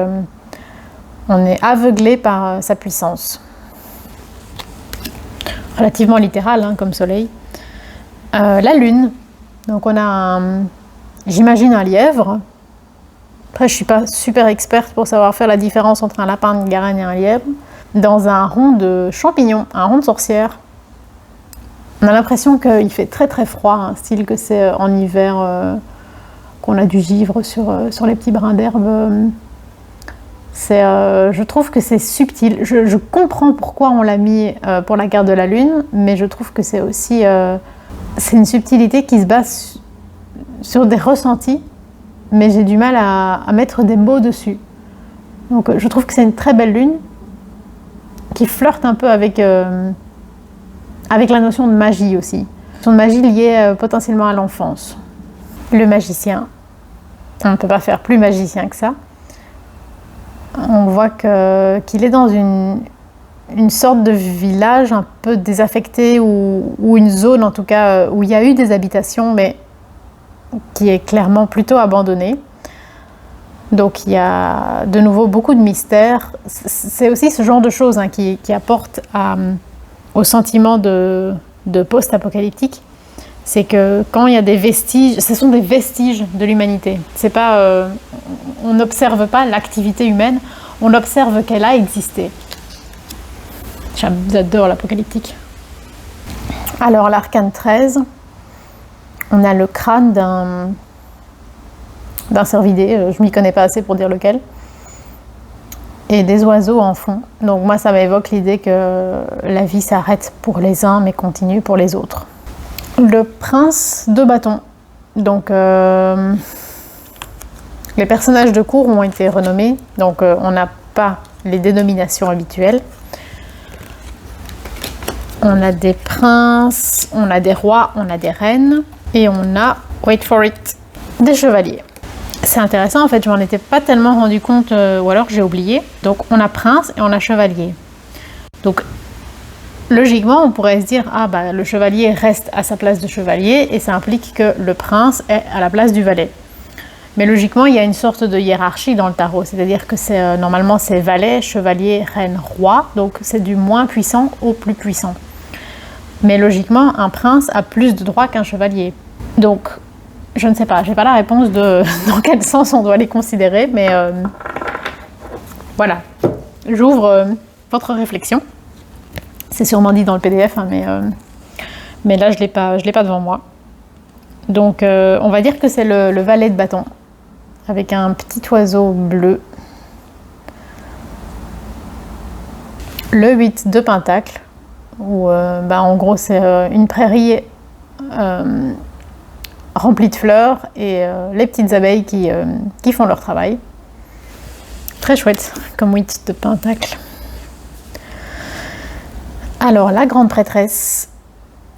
on est aveuglé par sa puissance. Relativement littéral, hein, comme soleil. La lune, donc on a j'imagine un lièvre. Après, je ne suis pas super experte pour savoir faire la différence entre un lapin de Garenne et un lièvre. Dans un rond de champignons, un rond de sorcière. On a l'impression qu'il fait très froid, hein, style que c'est en hiver qu'on a du givre sur les petits brins d'herbe. Je trouve que c'est subtil. Je comprends pourquoi on l'a mis pour la carte de la lune, mais je trouve que c'est aussi c'est une subtilité qui se base sur des ressentis, mais j'ai du mal à mettre des mots dessus. Donc je trouve que c'est une très belle lune qui flirte un peu avec la notion de magie aussi. La notion de magie liée potentiellement à l'enfance. Le magicien, on ne peut pas faire plus magicien que ça. On voit qu'il est dans une une sorte de village un peu désaffecté ou une zone en tout cas où il y a eu des habitations mais qui est clairement plutôt abandonnée. Donc il y a de nouveau beaucoup de mystères. C'est aussi ce genre de choses qui apporte au sentiment de post-apocalyptique. C'est que quand il y a des vestiges, ce sont des vestiges de l'humanité. C'est pas, on n'observe pas l'activité humaine, on observe qu'elle a existé. J'adore l'apocalyptique. Alors l'arcane 13, on a le crâne d'un cervidé, je m'y connais pas assez pour dire lequel, et des oiseaux en fond. Donc moi ça m'évoque l'idée que la vie s'arrête pour les uns mais continue pour les autres. Le prince de bâton. Donc les personnages de cour ont été renommés, donc on n'a pas les dénominations habituelles. On a des princes, on a des rois, on a des reines et on a, wait for it, des chevaliers. C'est intéressant, en fait, je m'en étais pas tellement rendu compte, ou alors j'ai oublié. Donc on a prince et on a chevalier. Donc logiquement, on pourrait se dire, ah bah le chevalier reste à sa place de chevalier et ça implique que le prince est à la place du valet. Mais logiquement, il y a une sorte de hiérarchie dans le tarot, c'est-à-dire que normalement c'est valet, chevalier, reine, roi, donc c'est du moins puissant au plus puissant. Mais logiquement, un prince a plus de droits qu'un chevalier. Donc, je ne sais pas, j'ai pas la réponse de dans quel sens on doit les considérer, mais voilà, j'ouvre votre réflexion. C'est sûrement dit dans le PDF, mais là je l'ai pas devant moi. Donc, on va dire que c'est le valet de bâton, avec un petit oiseau bleu. Le 8 de pentacle, où en gros c'est une prairie remplie de fleurs et les petites abeilles qui font leur travail. Très chouette comme 8 de pentacle. Alors la grande prêtresse,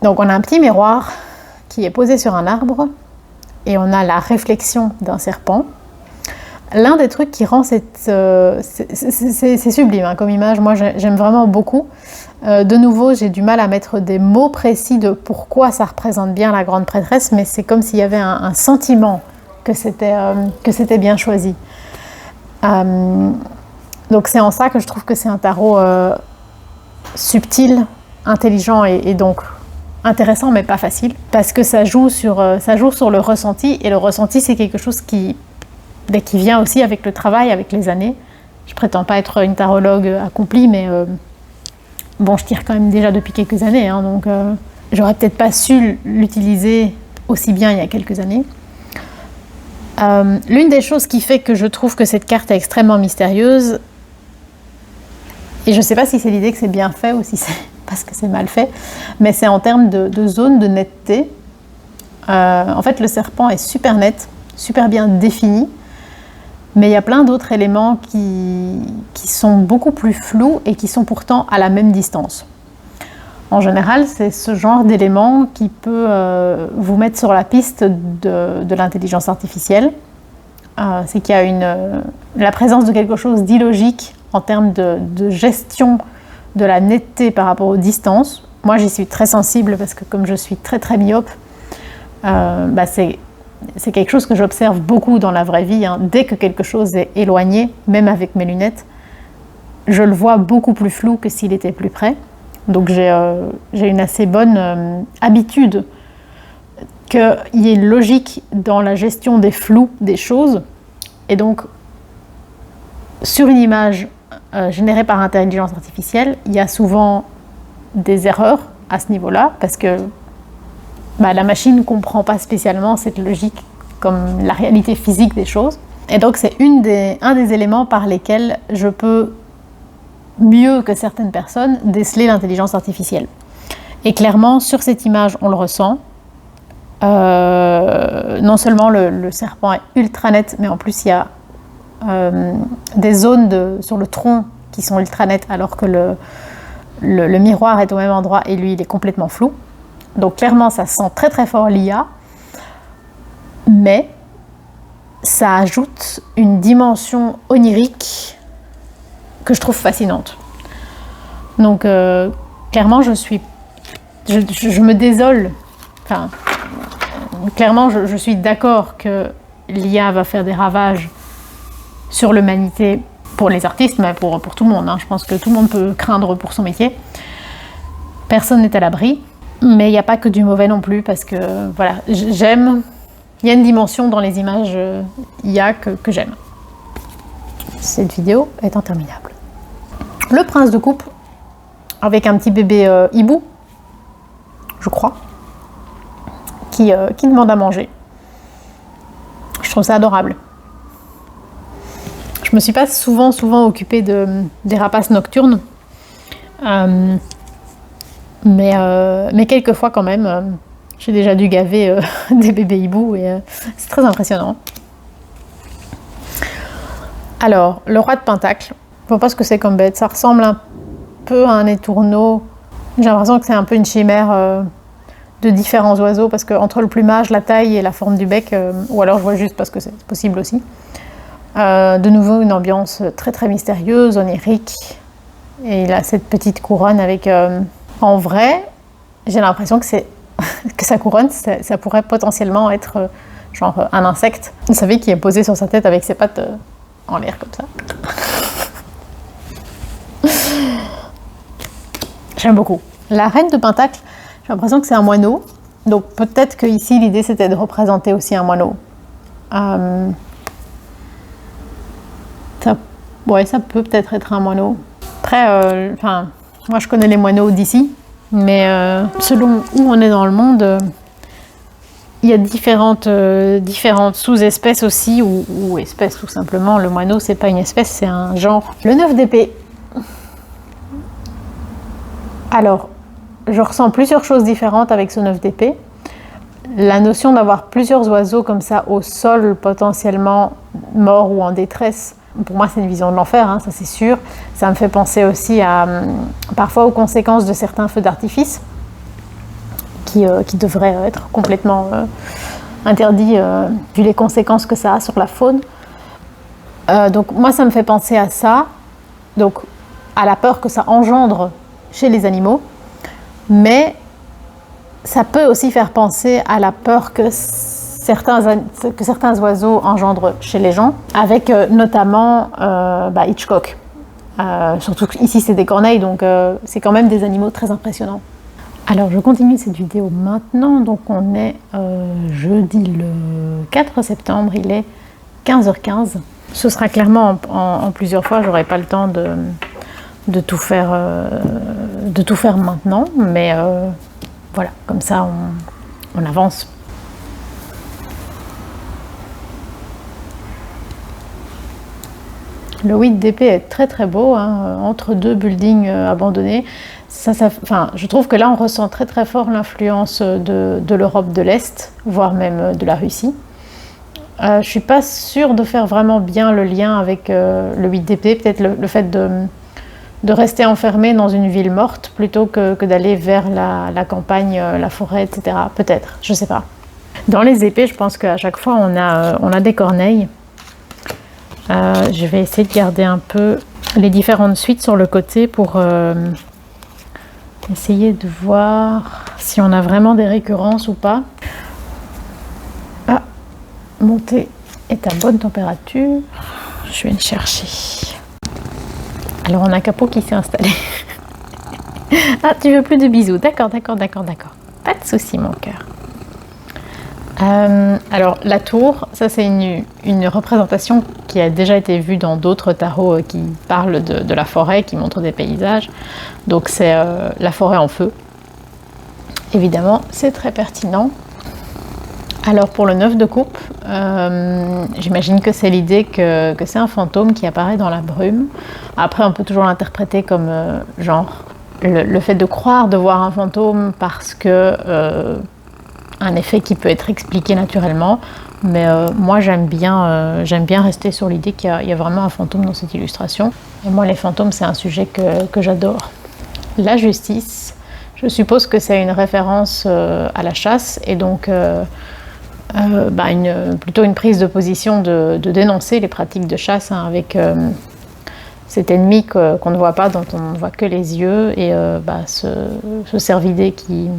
donc on a un petit miroir qui est posé sur un arbre et on a la réflexion d'un serpent. L'un des trucs qui rend c'est sublime comme image, moi j'aime vraiment beaucoup. De nouveau, j'ai du mal à mettre des mots précis de pourquoi ça représente bien la grande prêtresse, mais c'est comme s'il y avait un sentiment que c'était bien choisi. Donc c'est en ça que je trouve que c'est un tarot subtil, intelligent et donc intéressant mais pas facile, parce que ça joue sur le ressenti, et le ressenti c'est quelque chose qui vient aussi avec le travail, avec les années. Je prétends pas être une tarologue accomplie, mais bon, je tire quand même déjà depuis quelques années, donc j'aurais peut-être pas su l'utiliser aussi bien il y a quelques années. L'une des choses qui fait que je trouve que cette carte est extrêmement mystérieuse, et je ne sais pas si c'est l'idée que c'est bien fait ou si c'est parce que c'est mal fait, mais c'est en termes de zone de netteté. En fait, le serpent est super net, super bien défini, mais il y a plein d'autres éléments qui sont beaucoup plus flous et qui sont pourtant à la même distance. En général, c'est ce genre d'élément qui peut vous mettre sur la piste de l'intelligence artificielle. C'est qu'il y a la présence de quelque chose d'illogique en termes de gestion de la netteté par rapport aux distances. Moi, j'y suis très sensible parce que comme je suis très très myope, c'est quelque chose que j'observe beaucoup dans la vraie vie. Dès que quelque chose est éloigné, même avec mes lunettes, je le vois beaucoup plus flou que s'il était plus près. Donc j'ai une assez bonne habitude qu'il y ait une logique dans la gestion des flous des choses. Et donc, sur une image générée par intelligence artificielle, il y a souvent des erreurs à ce niveau-là, parce que la machine ne comprend pas spécialement cette logique comme la réalité physique des choses. Et donc c'est un des éléments par lesquels je peux, mieux que certaines personnes, déceler l'intelligence artificielle. Et clairement, sur cette image, on le ressent. Non seulement le serpent est ultra net, mais en plus il y a des zones sur le tronc qui sont ultra nettes, alors que le miroir est au même endroit et lui il est complètement flou. Donc clairement ça sent très très fort l'IA, mais ça ajoute une dimension onirique que je trouve fascinante. Donc clairement, je me désole. Enfin, clairement, je suis d'accord que l'IA va faire des ravages sur l'humanité pour les artistes, mais pour tout le monde. Hein. Je pense que tout le monde peut craindre pour son métier. Personne n'est à l'abri, mais il n'y a pas que du mauvais non plus, parce que voilà, j'aime. Il y a une dimension dans les images IA que j'aime. Cette vidéo est interminable. Le prince de coupe, avec un petit bébé hibou, je crois, qui demande à manger. Je trouve ça adorable. Je me suis pas souvent occupée des rapaces nocturnes, mais quelquefois quand même, j'ai déjà dû gaver des bébés hiboux et c'est très impressionnant. Alors, le roi de Pentacle, je vois pas ce que c'est comme bête, ça ressemble un peu à un étourneau. J'ai l'impression que c'est un peu une chimère de différents oiseaux, parce que entre le plumage, la taille et la forme du bec, ou alors je vois juste parce que c'est possible aussi. De nouveau une ambiance très très mystérieuse, onirique, et il a cette petite couronne avec... en vrai, j'ai l'impression que que sa couronne, ça pourrait potentiellement être genre un insecte. Vous savez, qui est posé sur sa tête avec ses pattes en l'air comme ça. J'aime beaucoup. La reine de Pentacle, j'ai l'impression que c'est un moineau. Donc peut-être que ici l'idée c'était de représenter aussi un moineau. Ça peut peut-être être un moineau. Après, moi je connais les moineaux d'ici, mais selon où on est dans le monde, il y a différentes sous-espèces aussi, ou espèces tout simplement. Le moineau, c'est pas une espèce, c'est un genre. Le 9 d'épée. Alors, je ressens plusieurs choses différentes avec ce 9 d'épée. La notion d'avoir plusieurs oiseaux comme ça au sol, potentiellement morts ou en détresse, pour moi c'est une vision de l'enfer, hein, ça c'est sûr. Ça me fait penser aussi parfois aux conséquences de certains feux d'artifice qui devraient être complètement interdits vu les conséquences que ça a sur la faune. Donc moi ça me fait penser à ça, donc à la peur que ça engendre chez les animaux, mais ça peut aussi faire penser à la peur que certains oiseaux engendrent chez les gens, avec notamment Hitchcock. Surtout ici c'est des corneilles, donc c'est quand même des animaux très impressionnants. Alors je continue cette vidéo maintenant, donc on est jeudi le 4 septembre, il est 15h15. Ce sera clairement en plusieurs fois, j'aurai pas le temps de tout faire maintenant, mais voilà, comme ça on avance. Le 8 d'épée est très très beau, hein, entre deux buildings abandonnés. Je trouve que là on ressent très très fort l'influence de l'Europe de l'Est, voire même de la Russie. Je suis pas sûre de faire vraiment bien le lien avec le 8 d'épée, peut-être le fait de rester enfermé dans une ville morte plutôt que d'aller vers la campagne, la forêt, etc. Peut-être, je sais pas. Dans les épées, je pense qu'à chaque fois on a des corneilles. Je vais essayer de garder un peu les différentes suites sur le côté pour essayer de voir si on a vraiment des récurrences ou pas. Ah, mon thé est à bonne température. Je vais le chercher. Alors on a Capot qui s'est installé. Ah, tu veux plus de bisous. D'accord. Pas de souci, mon cœur. Alors la tour, ça c'est une représentation qui a déjà été vue dans d'autres tarots qui parlent de la forêt, qui montrent des paysages. Donc c'est la forêt en feu. Évidemment, c'est très pertinent. Alors pour le 9 de coupe, j'imagine que c'est l'idée que c'est un fantôme qui apparaît dans la brume. Après on peut toujours l'interpréter comme genre le fait de croire de voir un fantôme parce que un effet qui peut être expliqué naturellement, mais moi j'aime bien rester sur l'idée qu'il y a vraiment un fantôme dans cette illustration. Et moi les fantômes c'est un sujet que j'adore. La justice, je suppose que c'est une référence à la chasse et donc plutôt une prise de position de dénoncer les pratiques de chasse, hein, avec cet ennemi qu'on ne voit pas, dont on ne voit que les yeux, et ce cervidé qui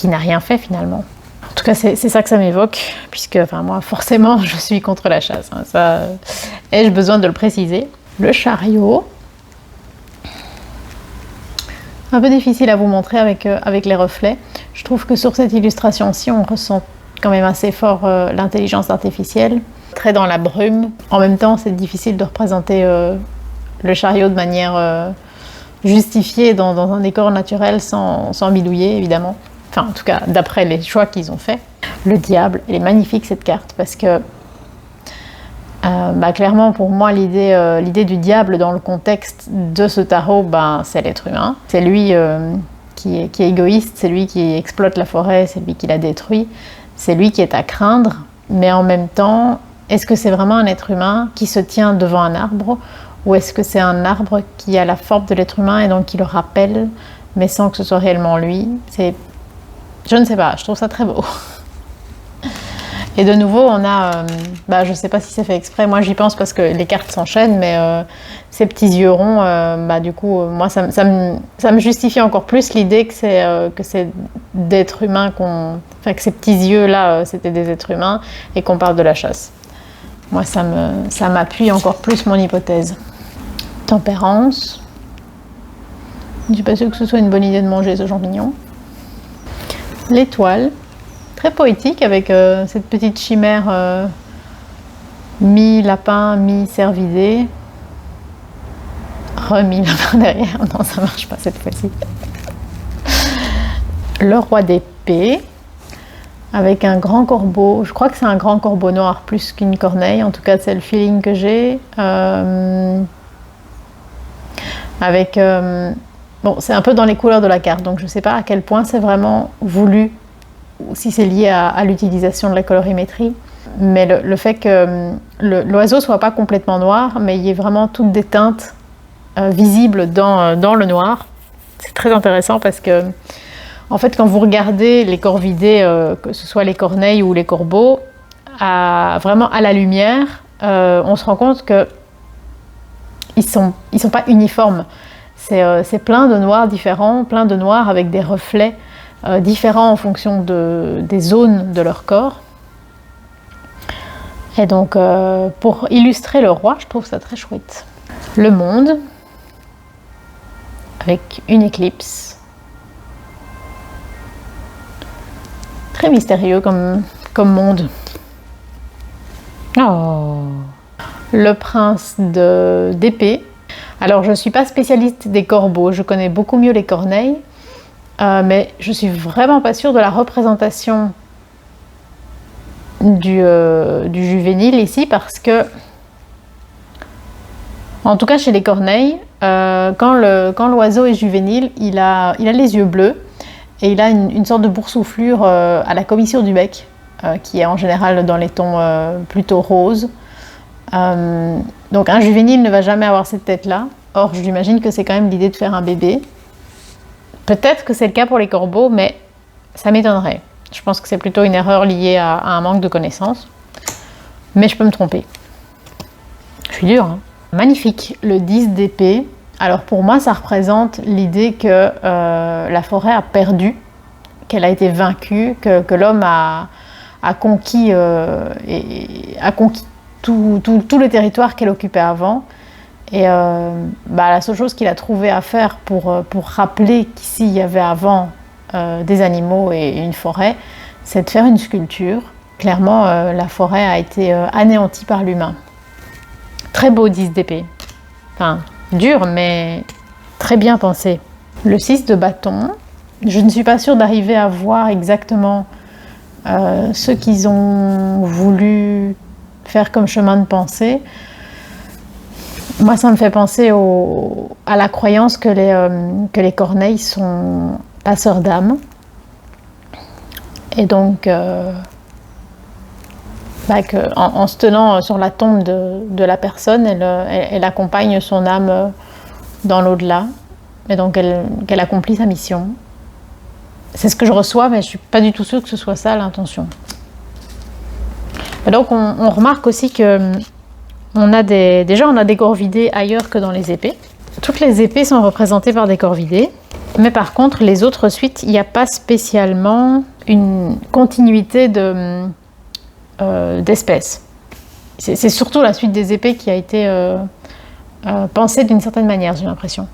n'a rien fait finalement. En tout cas, c'est ça que ça m'évoque, puisque moi, forcément, je suis contre la chasse. Hein, ça, ai-je besoin de le préciser? Le chariot. Un peu difficile à vous montrer avec les reflets. Je trouve que sur cette illustration-ci, on ressent quand même assez fort l'intelligence artificielle, très dans la brume. En même temps, c'est difficile de représenter le chariot de manière justifiée dans un décor naturel sans bidouiller, évidemment. Enfin, en tout cas, d'après les choix qu'ils ont faits. Le diable, elle est magnifique cette carte, parce que clairement, pour moi, l'idée du diable dans le contexte de ce tarot, c'est l'être humain. C'est lui qui est égoïste, c'est lui qui exploite la forêt, c'est lui qui la détruit, c'est lui qui est à craindre. Mais en même temps, est-ce que c'est vraiment un être humain qui se tient devant un arbre, ou est-ce que c'est un arbre qui a la forme de l'être humain et donc qui le rappelle, mais sans que ce soit réellement lui? Je ne sais pas, je trouve ça très beau. Et de nouveau, on a, je ne sais pas si c'est fait exprès, moi j'y pense parce que les cartes s'enchaînent, mais ces petits yeux ronds, du coup, moi ça me justifie encore plus l'idée que c'est d'êtres humains que ces petits yeux-là, c'était des êtres humains, et qu'on parle de la chasse. Moi, ça m'appuie encore plus mon hypothèse. Tempérance. Je ne suis pas sûre que ce soit une bonne idée de manger ce champignon. L'étoile, très poétique avec cette petite chimère mi-lapin, mi-cervidé. Remis lapin derrière, non ça marche pas cette fois-ci. Le roi d'épée, avec un grand corbeau, je crois que c'est un grand corbeau noir plus qu'une corneille, en tout cas c'est le feeling que j'ai. C'est un peu dans les couleurs de la carte, donc je ne sais pas à quel point c'est vraiment voulu, ou si c'est lié à l'utilisation de la colorimétrie. Mais le fait que l'oiseau ne soit pas complètement noir, mais il y ait vraiment toutes des teintes visibles dans le noir, c'est très intéressant parce que, en fait, quand vous regardez les corvidés, que ce soit les corneilles ou les corbeaux, vraiment à la lumière, on se rend compte que ils sont pas uniformes. C'est plein de noirs différents, plein de noirs avec des reflets différents en fonction des zones de leur corps. Et donc, pour illustrer le roi, je trouve ça très chouette. Le monde, avec une éclipse. Très mystérieux comme monde. Oh. Le prince d'épée. Alors, je ne suis pas spécialiste des corbeaux, je connais beaucoup mieux les corneilles, mais je ne suis vraiment pas sûre de la représentation du juvénile ici, parce que, en tout cas chez les corneilles, quand l'oiseau est juvénile, il a les yeux bleus, et il a une sorte de boursouflure à la commissure du bec, qui est en général dans les tons plutôt roses. Donc un juvénile ne va jamais avoir cette tête-là. Or, j'imagine que c'est quand même l'idée de faire un bébé. Peut-être que c'est le cas pour les corbeaux, mais ça m'étonnerait. Je pense que c'est plutôt une erreur liée à un manque de connaissances. Mais je peux me tromper. Je suis dure, hein. Magnifique, le 10 d'épée. Alors pour moi, ça représente l'idée que la forêt a perdu, qu'elle a été vaincue, que l'homme a conquis tout le territoire qu'elle occupait avant. Et la seule chose qu'il a trouvé à faire pour rappeler qu'ici il y avait avant des animaux et une forêt, c'est de faire une sculpture. Clairement, la forêt a été anéantie par l'humain. Très beau 10 d'épée. Enfin, dur, mais très bien pensé. Le 6 de bâton, je ne suis pas sûre d'arriver à voir exactement ce qu'ils ont voulu faire comme chemin de pensée. Moi, ça me fait penser à la croyance que les corneilles sont passeurs d'âme. Et donc, en se tenant sur la tombe de la personne, elle accompagne son âme dans l'au-delà. Et donc, qu'elle accomplit sa mission. C'est ce que je reçois, mais je ne suis pas du tout sûre que ce soit ça l'intention. Et donc, on remarque aussi que Déjà, on a des corvidés ailleurs que dans les épées. Toutes les épées sont représentées par des corvidés. Mais par contre, les autres suites, il n'y a pas spécialement une continuité d'espèces. C'est surtout la suite des épées qui a été pensée d'une certaine manière, j'ai l'impression.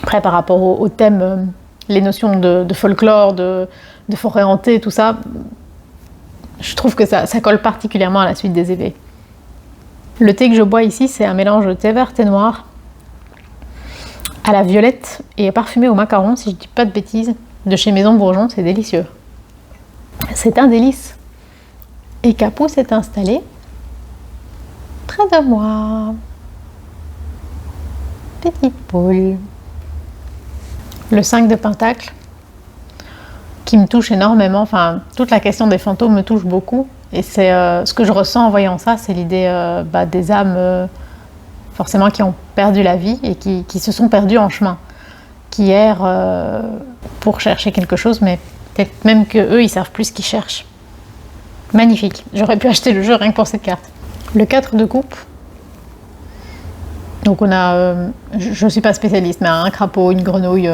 Après, par rapport au thème, les notions de folklore, de forêt hantée, tout ça, je trouve que ça colle particulièrement à la suite des épées. Le thé que je bois ici, c'est un mélange de thé vert, thé noir, à la violette et parfumé au macaron, si je dis pas de bêtises, de chez Maison Bourgeon, c'est délicieux. C'est un délice. Et Capou s'est installé près de moi. Petite poule. Le 5 de Pentacle, qui me touche énormément, enfin, toute la question des fantômes me touche beaucoup. Et c'est ce que je ressens en voyant ça, c'est l'idée des âmes forcément qui ont perdu la vie et qui se sont perdues en chemin, qui errent pour chercher quelque chose, mais peut-être même qu'eux, ils savent plus ce qu'ils cherchent. Magnifique, j'aurais pu acheter le jeu rien que pour cette carte. Le 4 de coupe, donc on a, je ne suis pas spécialiste, mais un crapaud, une grenouille,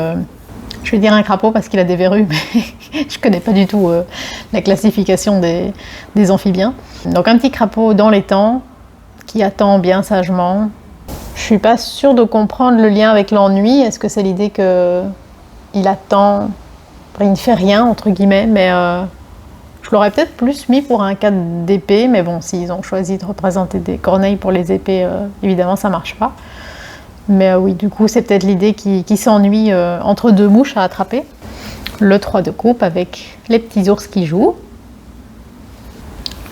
je vais dire un crapaud parce qu'il a des verrues, mais je ne connais pas du tout la classification des amphibiens. Donc un petit crapaud dans les temps, qui attend bien sagement. Je suis pas sûre de comprendre le lien avec l'ennui. Est-ce que c'est l'idée qu'il attend, il ne fait rien entre guillemets, mais je l'aurais peut-être plus mis pour un cas d'épée, mais bon, s'ils ont choisi de représenter des corneilles pour les épées, évidemment ça marche pas. Mais oui, du coup c'est peut-être l'idée qui s'ennuie entre deux mouches à attraper. Le 3 de coupe avec les petits ours qui jouent.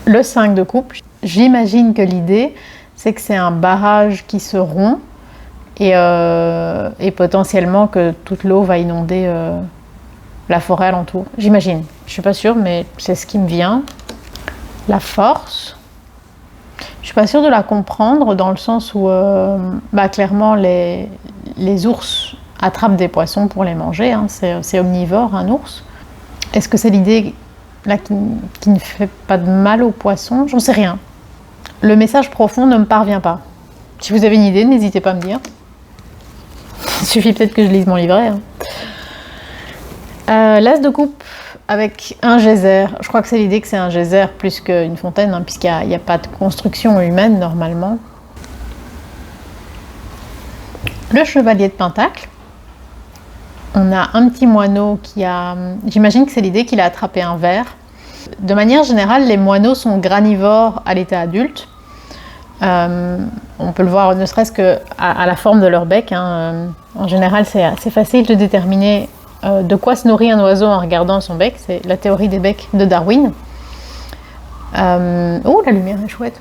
Le 5 de coupe, j'imagine que l'idée c'est que c'est un barrage qui se rompt et potentiellement que toute l'eau va inonder la forêt alentour. J'imagine. Je suis pas sûre, mais c'est ce qui me vient. La force. Je suis pas sûre de la comprendre dans le sens où clairement les ours attrapent des poissons pour les manger. Hein. C'est omnivore, un ours. Est-ce que c'est l'idée là qui ne fait pas de mal aux poissons? J'en sais rien. Le message profond ne me parvient pas. Si vous avez une idée, n'hésitez pas à me dire. Il suffit peut-être que je lise mon livret. Hein. L'as de coupe avec un geyser. Je crois que c'est l'idée que c'est un geyser plus qu'une fontaine, hein, puisqu'il n'y a pas de construction humaine normalement. Le chevalier de Pentacle. On a un petit moineau qui a... J'imagine que c'est l'idée qu'il a attrapé un ver. De manière générale, les moineaux sont granivores à l'état adulte. On peut le voir ne serait-ce qu'à la forme de leur bec. Hein. En général, c'est assez facile de déterminer de quoi se nourrit un oiseau en regardant son bec. C'est la théorie des becs de Darwin. Oh, la lumière est chouette.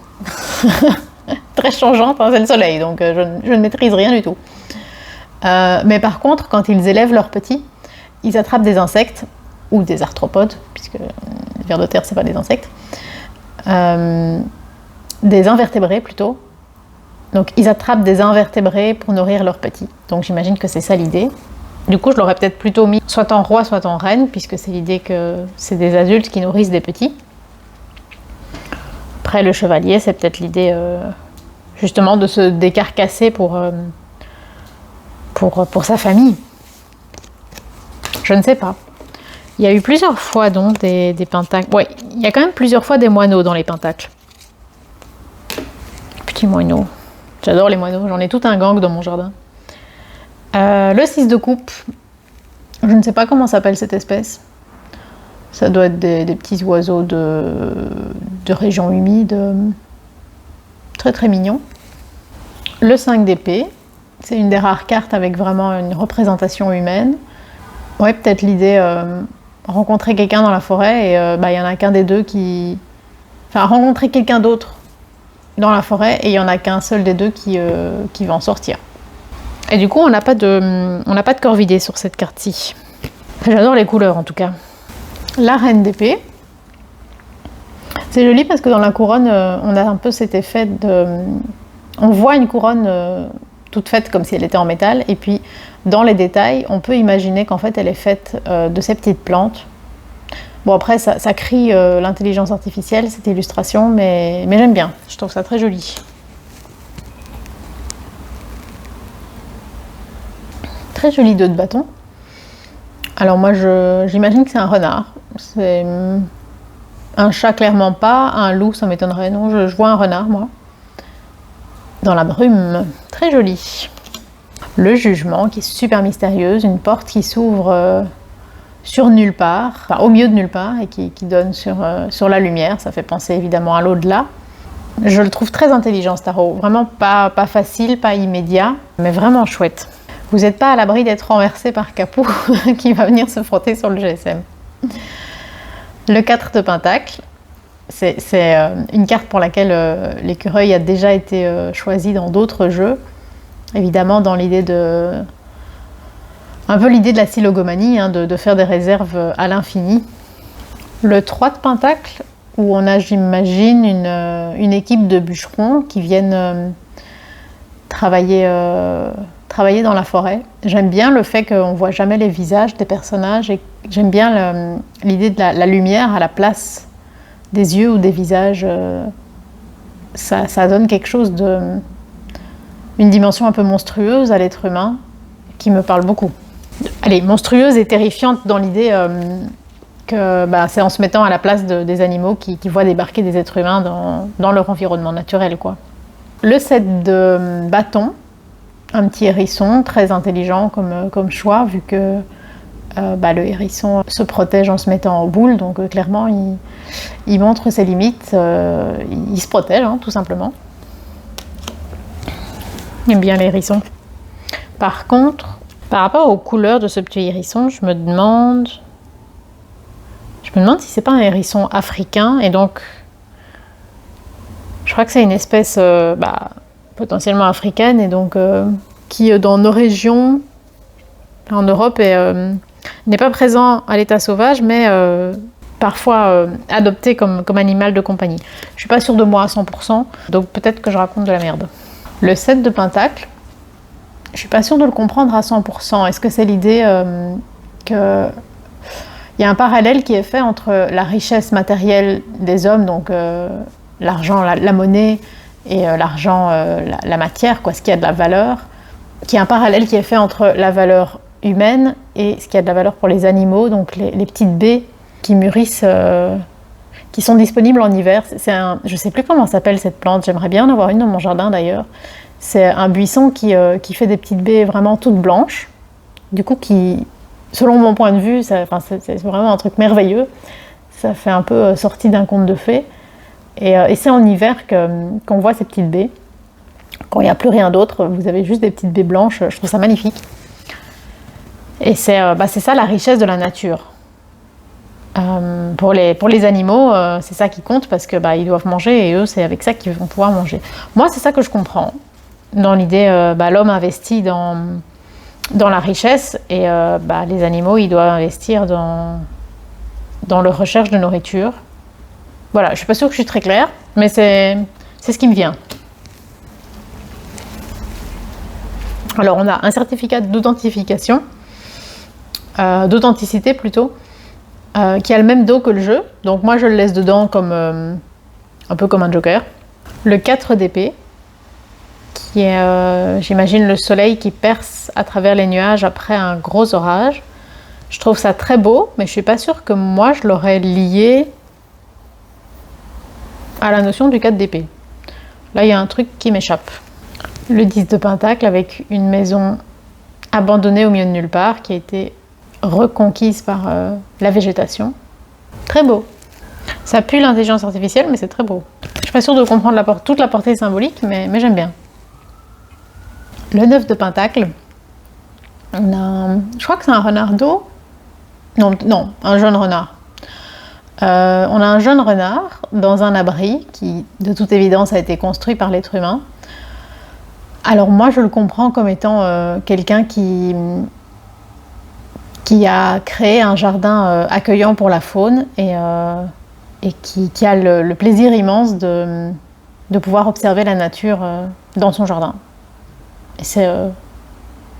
Très changeante, hein, c'est le soleil, donc je ne maîtrise rien du tout. Mais par contre, quand ils élèvent leurs petits, ils attrapent des insectes ou des arthropodes, puisque les vers de terre, c'est pas des insectes. Des invertébrés plutôt. Donc ils attrapent des invertébrés pour nourrir leurs petits. Donc j'imagine que c'est ça l'idée. Du coup, je l'aurais peut-être plutôt mis soit en roi, soit en reine, puisque c'est l'idée que c'est des adultes qui nourrissent des petits. Après, le chevalier, c'est peut-être l'idée justement de se décarcasser pour sa famille. Je ne sais pas. Il y a eu plusieurs fois donc des pentacles. Ouais, il y a quand même plusieurs fois des moineaux dans les pentacles. Petits moineaux. J'adore les moineaux, j'en ai tout un gang dans mon jardin. Le 6 de coupe, je ne sais pas comment s'appelle cette espèce. Ça doit être des petits oiseaux de régions humides. Très très mignon. Le 5 d'épée, c'est une des rares cartes avec vraiment une représentation humaine. Ouais, peut-être l'idée, rencontrer quelqu'un dans la forêt et il y en a qu'un des deux qui... Enfin, rencontrer quelqu'un d'autre dans la forêt et il n'y en a qu'un seul des deux qui va en sortir. Et du coup, on n'a pas de corvidé sur cette carte-ci. J'adore les couleurs en tout cas. La reine d'épée. C'est joli parce que dans la couronne, on a un peu cet effet de... On voit une couronne toute faite comme si elle était en métal. Et puis, dans les détails, on peut imaginer qu'en fait, elle est faite de ces petites plantes. Bon, après, ça crie l'intelligence artificielle, cette illustration, mais j'aime bien. Je trouve ça très joli. très jolis 2 de bâton. Alors moi j'imagine que c'est un renard. C'est un chat clairement pas, un loup ça m'étonnerait. Non, je vois un renard moi. Dans la brume, très joli. Le jugement qui est super mystérieuse, une porte qui s'ouvre sur nulle part, enfin au milieu de nulle part et qui donne sur la lumière. Ça fait penser évidemment à l'au-delà. Je le trouve très intelligent ce tarot, vraiment pas facile, pas immédiat, mais vraiment chouette. Vous n'êtes pas à l'abri d'être renversé par Capou qui va venir se frotter sur le GSM. Le 4 de Pentacle, c'est une carte pour laquelle l'écureuil a déjà été choisi dans d'autres jeux. Évidemment dans l'idée de... un peu l'idée de la silogomanie, hein, de faire des réserves à l'infini. Le 3 de Pentacle, où on a, j'imagine, une équipe de bûcherons qui viennent travailler dans la forêt. J'aime bien le fait qu'on ne voit jamais les visages des personnages et j'aime bien l'idée de la lumière à la place des yeux ou des visages. Ça donne quelque chose une dimension un peu monstrueuse à l'être humain qui me parle beaucoup. Allez, monstrueuse et terrifiante dans l'idée que c'est en se mettant à la place des animaux qui voient débarquer des êtres humains dans leur environnement naturel, quoi. Le 7 de bâton, un petit hérisson très intelligent comme choix, vu que le hérisson se protège en se mettant en boule, donc clairement il montre ses limites, il se protège, hein, tout simplement. J'aime bien les hérissons. Par contre, par rapport aux couleurs de ce petit hérisson, je me demande si c'est pas un hérisson africain, et donc je crois que c'est une espèce potentiellement africaine, et donc qui dans nos régions, en Europe, n'est pas présent à l'état sauvage, mais parfois adopté comme animal de compagnie. Je suis pas sûre de moi à 100%, donc peut-être que je raconte de la merde. Le 7 de Pentacle, je suis pas sûre de le comprendre à 100%. Est-ce que c'est l'idée que il y a un parallèle qui est fait entre la richesse matérielle des hommes, donc l'argent, la monnaie, et l'argent, la matière, quoi, ce qui a de la valeur, qu'il y a un parallèle qui est fait entre la valeur humaine et ce qui a de la valeur pour les animaux, donc les petites baies qui mûrissent, qui sont disponibles en hiver. Je ne sais plus comment s'appelle cette plante, j'aimerais bien en avoir une dans mon jardin d'ailleurs. C'est un buisson qui fait des petites baies vraiment toutes blanches, du coup qui, selon mon point de vue, c'est vraiment un truc merveilleux. Ça fait un peu sortie d'un conte de fées. Et c'est en hiver qu'on voit ces petites baies. Quand il n'y a plus rien d'autre, vous avez juste des petites baies blanches. Je trouve ça magnifique. Et c'est ça la richesse de la nature. Pour les animaux, c'est ça qui compte parce que ils doivent manger et eux, c'est avec ça qu'ils vont pouvoir manger. Moi, c'est ça que je comprends. Dans l'idée, l'homme investit dans la richesse et les animaux, ils doivent investir dans leur recherche de nourriture. Voilà, je suis pas sûre que je suis très claire, mais c'est ce qui me vient. Alors, on a un certificat d'authentification, d'authenticité plutôt, qui a le même dos que le jeu. Donc moi, je le laisse dedans un peu comme un joker. Le 4 d'épée, qui est, j'imagine, le soleil qui perce à travers les nuages après un gros orage. Je trouve ça très beau, mais je suis pas sûre que moi, je l'aurais lié à la notion du 4 d'épée. Là, il y a un truc qui m'échappe. Le 10 de Pentacle avec une maison abandonnée au milieu de nulle part qui a été reconquise par la végétation. Très beau. Ça pue l'intelligence artificielle, mais c'est très beau. Je suis pas sûre de comprendre toute la portée symbolique, mais j'aime bien. Le 9 de Pentacle, je crois que c'est un renard d'eau. Non, un jeune renard. On a un jeune renard dans un abri qui, de toute évidence, a été construit par l'être humain. Alors moi, je le comprends comme étant quelqu'un qui a créé un jardin accueillant pour la faune et qui a le plaisir immense de pouvoir observer la nature dans son jardin. Et c'est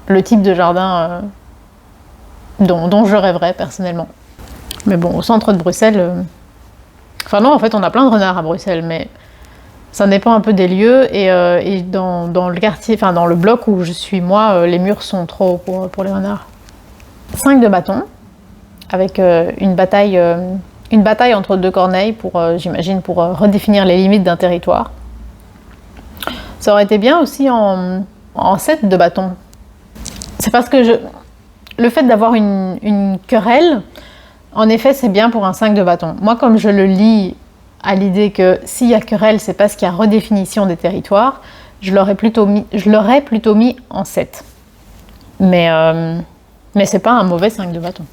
le type de jardin dont je rêverais personnellement. Mais bon, au centre de Bruxelles... Enfin non, en fait, on a plein de renards à Bruxelles, mais Ça dépend un peu des lieux et dans le quartier, enfin dans le bloc où je suis moi, les murs sont trop hauts pour les renards. 5 de bâton avec une bataille entre 2 corneilles pour, j'imagine, pour redéfinir les limites d'un territoire. Ça aurait été bien aussi en 7 de bâton. C'est parce que le fait d'avoir une querelle, en effet, c'est bien pour un 5 de bâton. Moi, comme je le lis à l'idée que s'il y a querelle, c'est parce qu'il y a redéfinition des territoires, je l'aurais plutôt mis en 7. Mais c'est pas un mauvais 5 de bâton.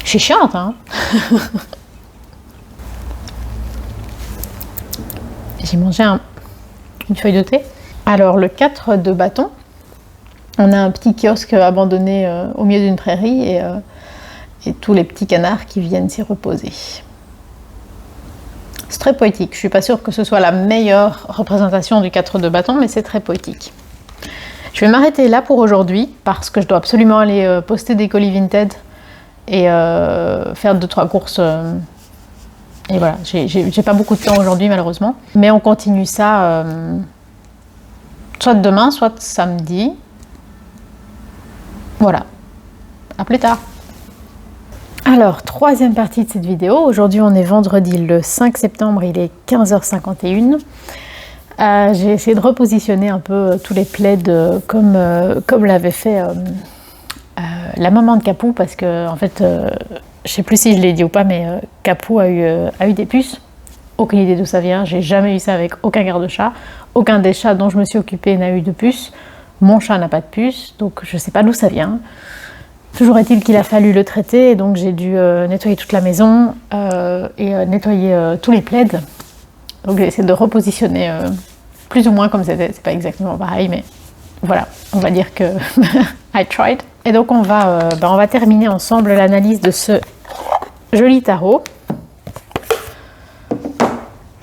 Je suis chiante, hein. J'ai mangé une feuille de thé. Alors, le 4 de bâton, on a un petit kiosque abandonné au milieu d'une prairie et tous les petits canards qui viennent s'y reposer. C'est très poétique. Je suis pas sûre que ce soit la meilleure représentation du 4 de bâton, mais c'est très poétique. Je vais m'arrêter là pour aujourd'hui parce que je dois absolument aller poster des colis Vinted et faire 2-3 courses. Et voilà, j'ai pas beaucoup de temps aujourd'hui malheureusement. Mais on continue ça soit demain, soit samedi. Voilà, à plus tard. Alors, troisième partie de cette vidéo. Aujourd'hui, on est vendredi le 5 septembre, il est 15h51. J'ai essayé de repositionner un peu tous les plaids comme l'avait fait la maman de Capou, parce que, en fait, je sais plus si je l'ai dit ou pas, mais Capou a eu des puces. Aucune idée d'où ça vient, j'ai jamais eu ça avec aucun garde-chat. Aucun des chats dont je me suis occupée n'a eu de puce. Mon chat n'a pas de puce, donc je sais pas d'où ça vient. Toujours est-il qu'il a fallu le traiter, et donc j'ai dû nettoyer toute la maison et nettoyer tous les plaids. Donc j'ai essayé de repositionner plus ou moins comme c'était. C'est pas exactement pareil, mais voilà, on va dire que I tried. Et donc on va terminer ensemble l'analyse de ce joli tarot.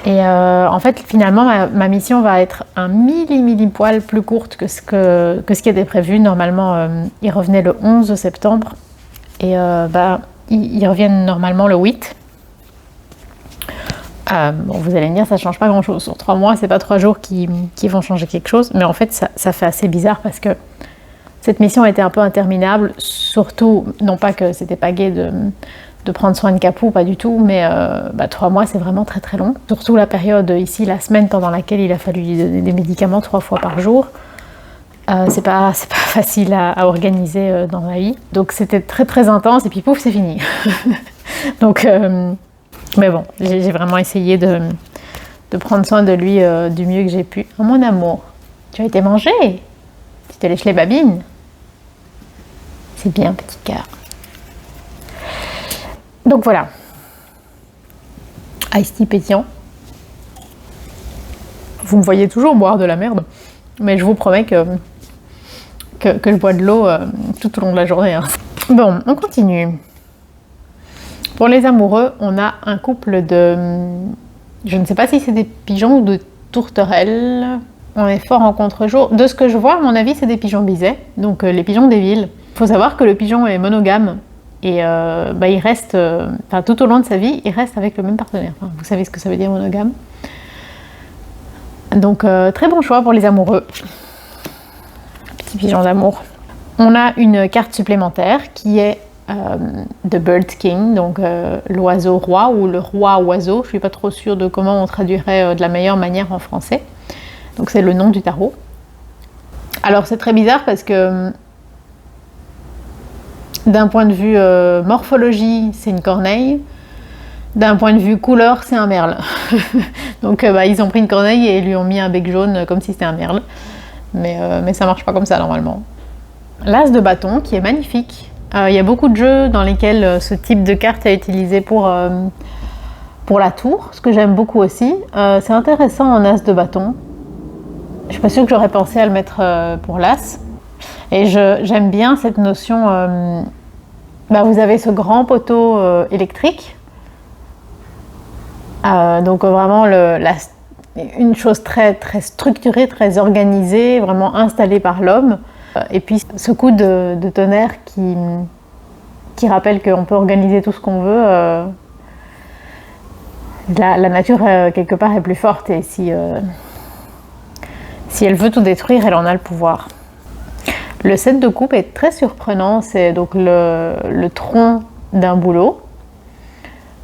Et en fait, finalement, ma mission va être un milli poil plus courte que ce qui était prévu. Normalement, ils revenaient le 11 septembre et ils reviennent normalement le 8. Bon, vous allez me dire, ça change pas grand-chose. Sur 3 mois, c'est pas 3 jours qui vont changer quelque chose. Mais en fait, ça fait assez bizarre parce que cette mission était un peu interminable. Surtout, non pas que c'était pas gai de prendre soin de Capou, pas du tout, mais 3 mois c'est vraiment très très long. Surtout la période ici, la semaine pendant laquelle il a fallu lui donner des médicaments 3 fois par jour. C'est pas facile à organiser dans ma vie. Donc c'était très très intense et puis pouf, c'est fini. Donc, mais bon, j'ai vraiment essayé de prendre soin de lui du mieux que j'ai pu. Oh mon amour, tu as été mangé? Tu te lèches les babines? C'est bien, petit cœur. Donc voilà, Ice tea pétillant. Vous me voyez toujours boire de la merde, mais je vous promets que je bois de l'eau tout au long de la journée. Hein. Bon, on continue. Pour les amoureux, on a un couple de... Je ne sais pas si c'est des pigeons ou de tourterelles. On est fort en contre-jour. De ce que je vois, à mon avis, c'est des pigeons bisets, donc les pigeons des villes. Il faut savoir que le pigeon est monogame. Et il reste, tout au long de sa vie, il reste avec le même partenaire. Enfin, vous savez ce que ça veut dire monogame. Donc très bon choix pour les amoureux. Petit pigeon d'amour. On a une carte supplémentaire qui est The Bird King, donc l'oiseau roi ou le roi oiseau. Je suis pas trop sûre de comment on traduirait de la meilleure manière en français. Donc c'est le nom du tarot. Alors c'est très bizarre parce que d'un point de vue morphologie, c'est une corneille. D'un point de vue couleur, c'est un merle. Donc ils ont pris une corneille et lui ont mis un bec jaune comme si c'était un merle. Mais ça marche pas comme ça normalement. L'as de bâton qui est magnifique. Il y a beaucoup de jeux dans lesquels ce type de carte est utilisé pour la tour, ce que j'aime beaucoup aussi. C'est intéressant en as de bâton. Je suis pas sûre que j'aurais pensé à le mettre pour l'as. Et j'aime bien cette notion, vous avez ce grand poteau électrique, donc vraiment une chose très, très structurée, très organisée, vraiment installée par l'homme, et puis ce coup de tonnerre qui rappelle qu'on peut organiser tout ce qu'on veut, La nature, quelque part, est plus forte et si elle veut tout détruire, elle en a le pouvoir. Le set de coupe est très surprenant. C'est donc le tronc d'un bouleau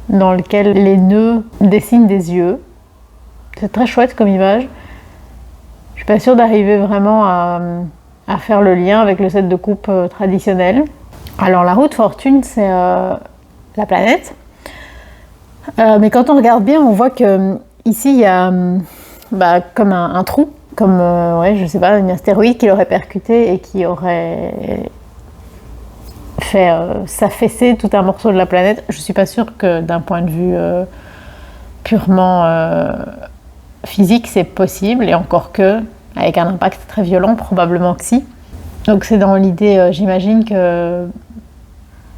dans lequel les nœuds dessinent des yeux. C'est très chouette comme image. Je suis pas sûre d'arriver vraiment à faire le lien avec le set de coupe traditionnel. Alors la roue de fortune, c'est la planète. Mais quand on regarde bien, on voit que ici il y a comme un trou, comme je sais pas, un astéroïde qui l'aurait percuté et qui aurait fait s'affaisser tout un morceau de la planète. Je suis pas sûre que d'un point de vue purement physique, c'est possible, et encore que, avec un impact très violent, probablement que si. Donc c'est dans l'idée, j'imagine que,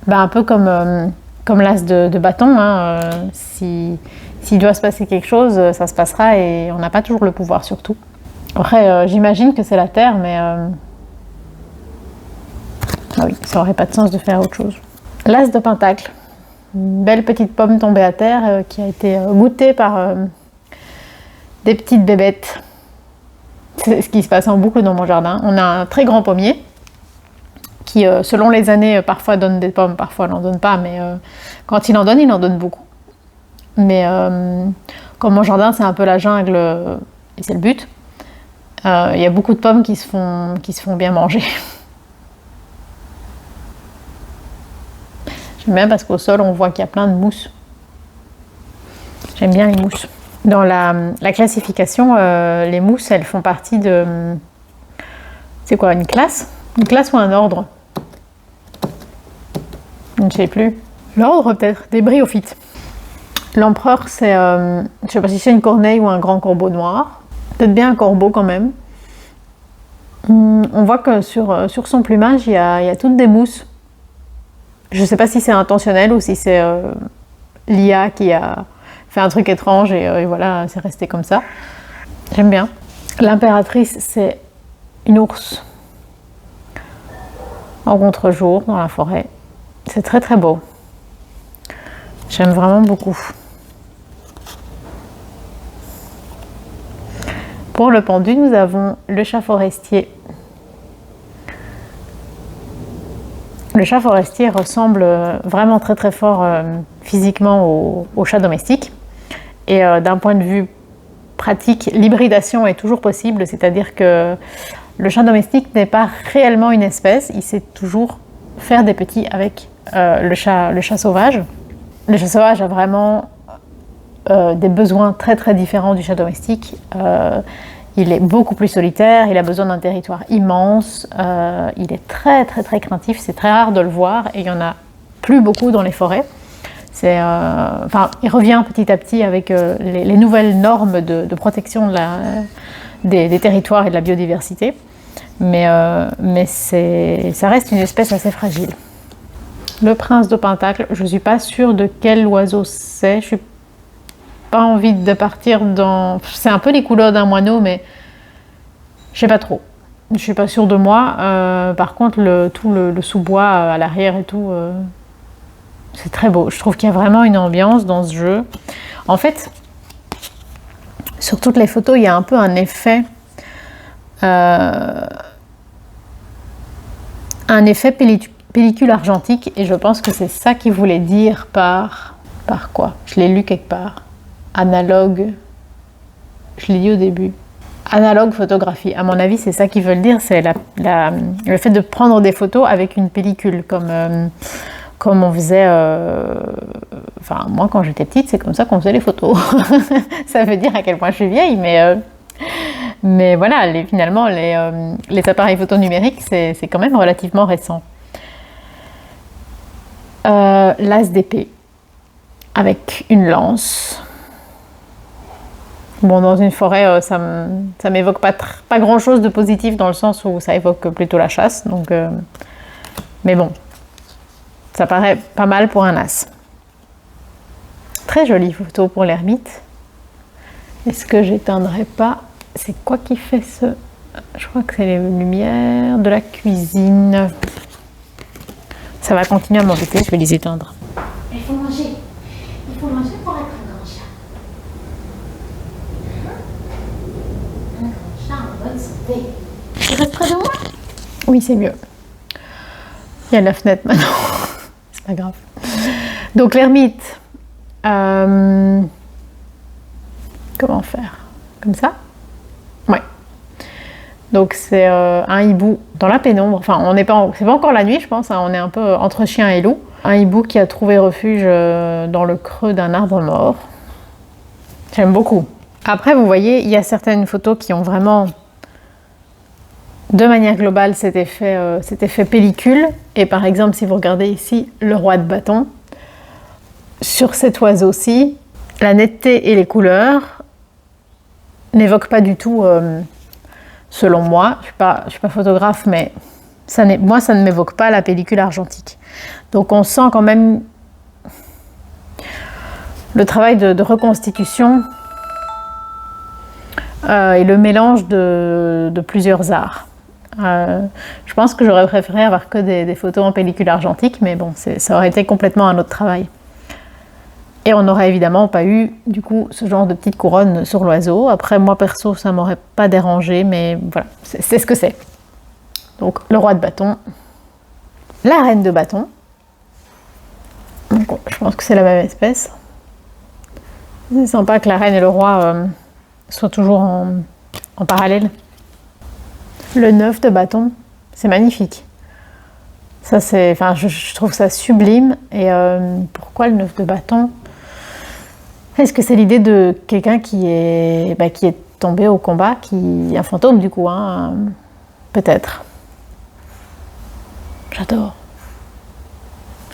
un peu comme l'as de bâton, hein, s'il doit se passer quelque chose, ça se passera et on n'a pas toujours le pouvoir sur tout. Après, j'imagine que c'est la Terre, mais oui, ça aurait pas de sens de faire autre chose. L'as de pentacle, une belle petite pomme tombée à terre qui a été goûtée par des petites bébêtes. C'est ce qui se passe en boucle dans mon jardin. On a un très grand pommier qui, selon les années, parfois donne des pommes, parfois n'en donne pas, mais quand il en donne beaucoup. Mais comme mon jardin, c'est un peu la jungle, et c'est le but, il y a beaucoup de pommes qui se font bien manger. J'aime bien parce qu'au sol, on voit qu'il y a plein de mousse. J'aime bien les mousses. Dans la classification, les mousses, elles font partie de... C'est quoi, une classe? Une classe ou un ordre? Je ne sais plus. L'ordre, peut-être, des bryophytes. L'empereur, c'est... je ne sais pas si c'est une corneille ou un grand corbeau noir. Peut-être bien un corbeau quand même. On voit que sur son plumage, il y a toutes des mousses. Je ne sais pas si c'est intentionnel ou si c'est l'IA qui a fait un truc étrange et voilà, c'est resté comme ça. J'aime bien. L'impératrice, c'est une ours en contre-jour dans la forêt. C'est très très beau. J'aime vraiment beaucoup. Pour le pendu, nous avons le chat forestier. Le chat forestier ressemble vraiment très très fort physiquement au chat domestique. Et d'un point de vue pratique, l'hybridation est toujours possible, c'est-à-dire que le chat domestique n'est pas réellement une espèce, il sait toujours faire des petits avec le chat sauvage. Le chat sauvage a vraiment des besoins très très différents du chat domestique. Il est beaucoup plus solitaire, il a besoin d'un territoire immense, il est très très très craintif, c'est très rare de le voir et il n'y en a plus beaucoup dans les forêts. Il revient petit à petit avec les nouvelles normes de protection des territoires et de la biodiversité, mais ça reste une espèce assez fragile. Le prince de Pentacle, je ne suis pas sûre de quel oiseau c'est, je n'ai pas envie de partir dans... C'est un peu les couleurs d'un moineau, mais je ne sais pas trop. Je ne suis pas sûre de moi. Par contre, tout le sous-bois à l'arrière et tout... c'est très beau. Je trouve qu'il y a vraiment une ambiance dans ce jeu. En fait, sur toutes les photos, il y a un peu un effet pellicule argentique. Et je pense que c'est ça qu'il voulait dire par quoi? Je l'ai lu quelque part. Analogue. Je l'ai dit au début. Analogue photographie. À mon avis, c'est ça qu'ils veulent dire. C'est le fait de prendre des photos avec une pellicule, comme on faisait, moi quand j'étais petite, c'est comme ça qu'on faisait les photos. Ça veut dire à quel point je suis vieille, mais voilà, finalement, les appareils photo numériques, c'est quand même relativement récent. L'as d'épée, avec une lance. Bon, dans une forêt, ça m'évoque pas grand-chose de positif, dans le sens où ça évoque plutôt la chasse, donc... mais bon. Ça paraît pas mal pour un as. Très jolie photo pour l'ermite. Est-ce que j'éteindrai pas? C'est quoi qui fait ce... Je crois que c'est les lumières de la cuisine. Ça va continuer à m'embêter, je vais les éteindre. Il faut manger. Il faut manger pour être un grand chat. Tu restes près de moi? Oui, c'est mieux. Il y a la fenêtre maintenant. C'est pas grave. Donc l'ermite. Comment faire? Comme ça? Ouais. Donc c'est un hibou dans la pénombre. Enfin, c'est pas encore la nuit, je pense. Hein. On est un peu entre chien et loup. Un hibou qui a trouvé refuge dans le creux d'un arbre mort. J'aime beaucoup. Après, vous voyez, il y a certaines photos qui ont vraiment, de manière globale, cet effet pellicule. Et par exemple, si vous regardez ici, le roi de bâton, sur cet oiseau-ci, la netteté et les couleurs n'évoquent pas du tout, selon moi, je suis pas photographe, mais moi, ça ne m'évoque pas la pellicule argentique. Donc on sent quand même le travail de reconstitution et le mélange de plusieurs arts. Je pense que j'aurais préféré avoir que des photos en pellicule argentique, mais bon, ça aurait été complètement un autre travail. Et on n'aurait évidemment pas eu, du coup, ce genre de petite couronne sur l'oiseau. Après, moi, perso, ça m'aurait pas dérangé, mais voilà, c'est ce que c'est. Donc, le roi de bâton, la reine de bâton. Donc, je pense que c'est la même espèce. C'est sympa que la reine et le roi soient toujours en parallèle. Le 9 de bâton, c'est magnifique. Ça, je trouve ça sublime. Et pourquoi le 9 de bâton? Est-ce que c'est l'idée de quelqu'un qui est tombé au combat, un fantôme du coup, hein, peut-être. J'adore.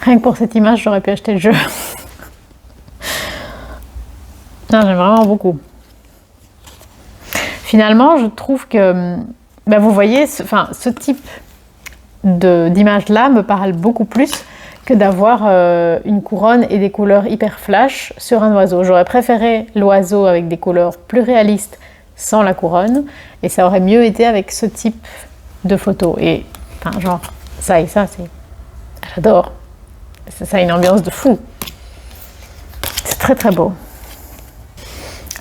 Rien que pour cette image, j'aurais pu acheter le jeu. Non, j'aime vraiment beaucoup. Finalement, je trouve que, vous voyez, ce type d'image-là me parle beaucoup plus que d'avoir une couronne et des couleurs hyper flash sur un oiseau. J'aurais préféré l'oiseau avec des couleurs plus réalistes sans la couronne, et ça aurait mieux été avec ce type de photo. Et genre, ça et ça, j'adore. Ça a une ambiance de fou. C'est très très beau.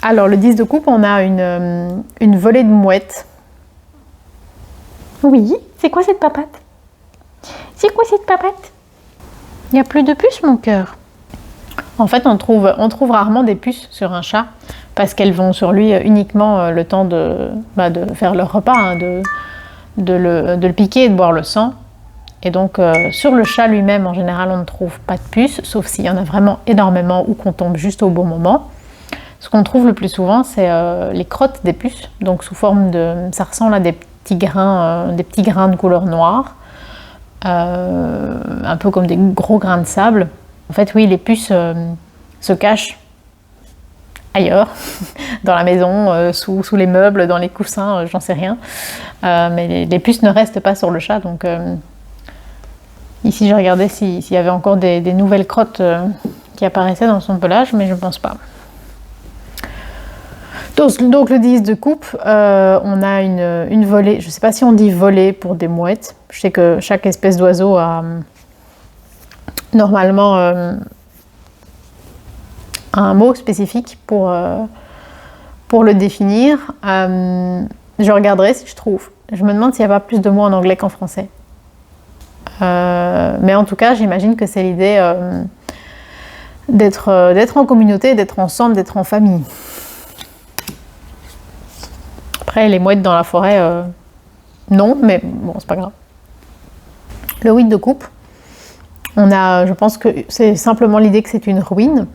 Alors, le 10 de coupe, on a une volée de mouettes. Oui, c'est quoi cette papate? C'est quoi cette papate? Il n'y a plus de puces, mon cœur. En fait, on trouve rarement des puces sur un chat parce qu'elles vont sur lui uniquement le temps de faire leur repas, hein, de le piquer et de boire le sang. Et donc, sur le chat lui-même, en général, on ne trouve pas de puces, sauf s'il y en a vraiment énormément ou qu'on tombe juste au bon moment. Ce qu'on trouve le plus souvent, c'est les crottes des puces, donc sous forme ça ressemble à des petits grains de couleur noire. Un peu comme des gros grains de sable. En fait, oui, les puces se cachent ailleurs, dans la maison, sous les meubles, dans les coussins, j'en sais rien. Mais les puces ne restent pas sur le chat. Donc, ici, je regardais s'il y avait encore des nouvelles crottes qui apparaissaient dans son pelage, mais je ne pense pas. Donc le 10 de coupe, on a une volée, je ne sais pas si on dit volée pour des mouettes, je sais que chaque espèce d'oiseau a normalement un mot spécifique pour le définir. Je regarderai si je trouve. Je me demande s'il n'y a pas plus de mots en anglais qu'en français. Mais en tout cas, j'imagine que c'est l'idée d'être en communauté, d'être ensemble, d'être en famille. Après, les mouettes dans la forêt, non, mais bon, c'est pas grave. Le 8 de coupe, je pense que c'est simplement l'idée que c'est une ruine.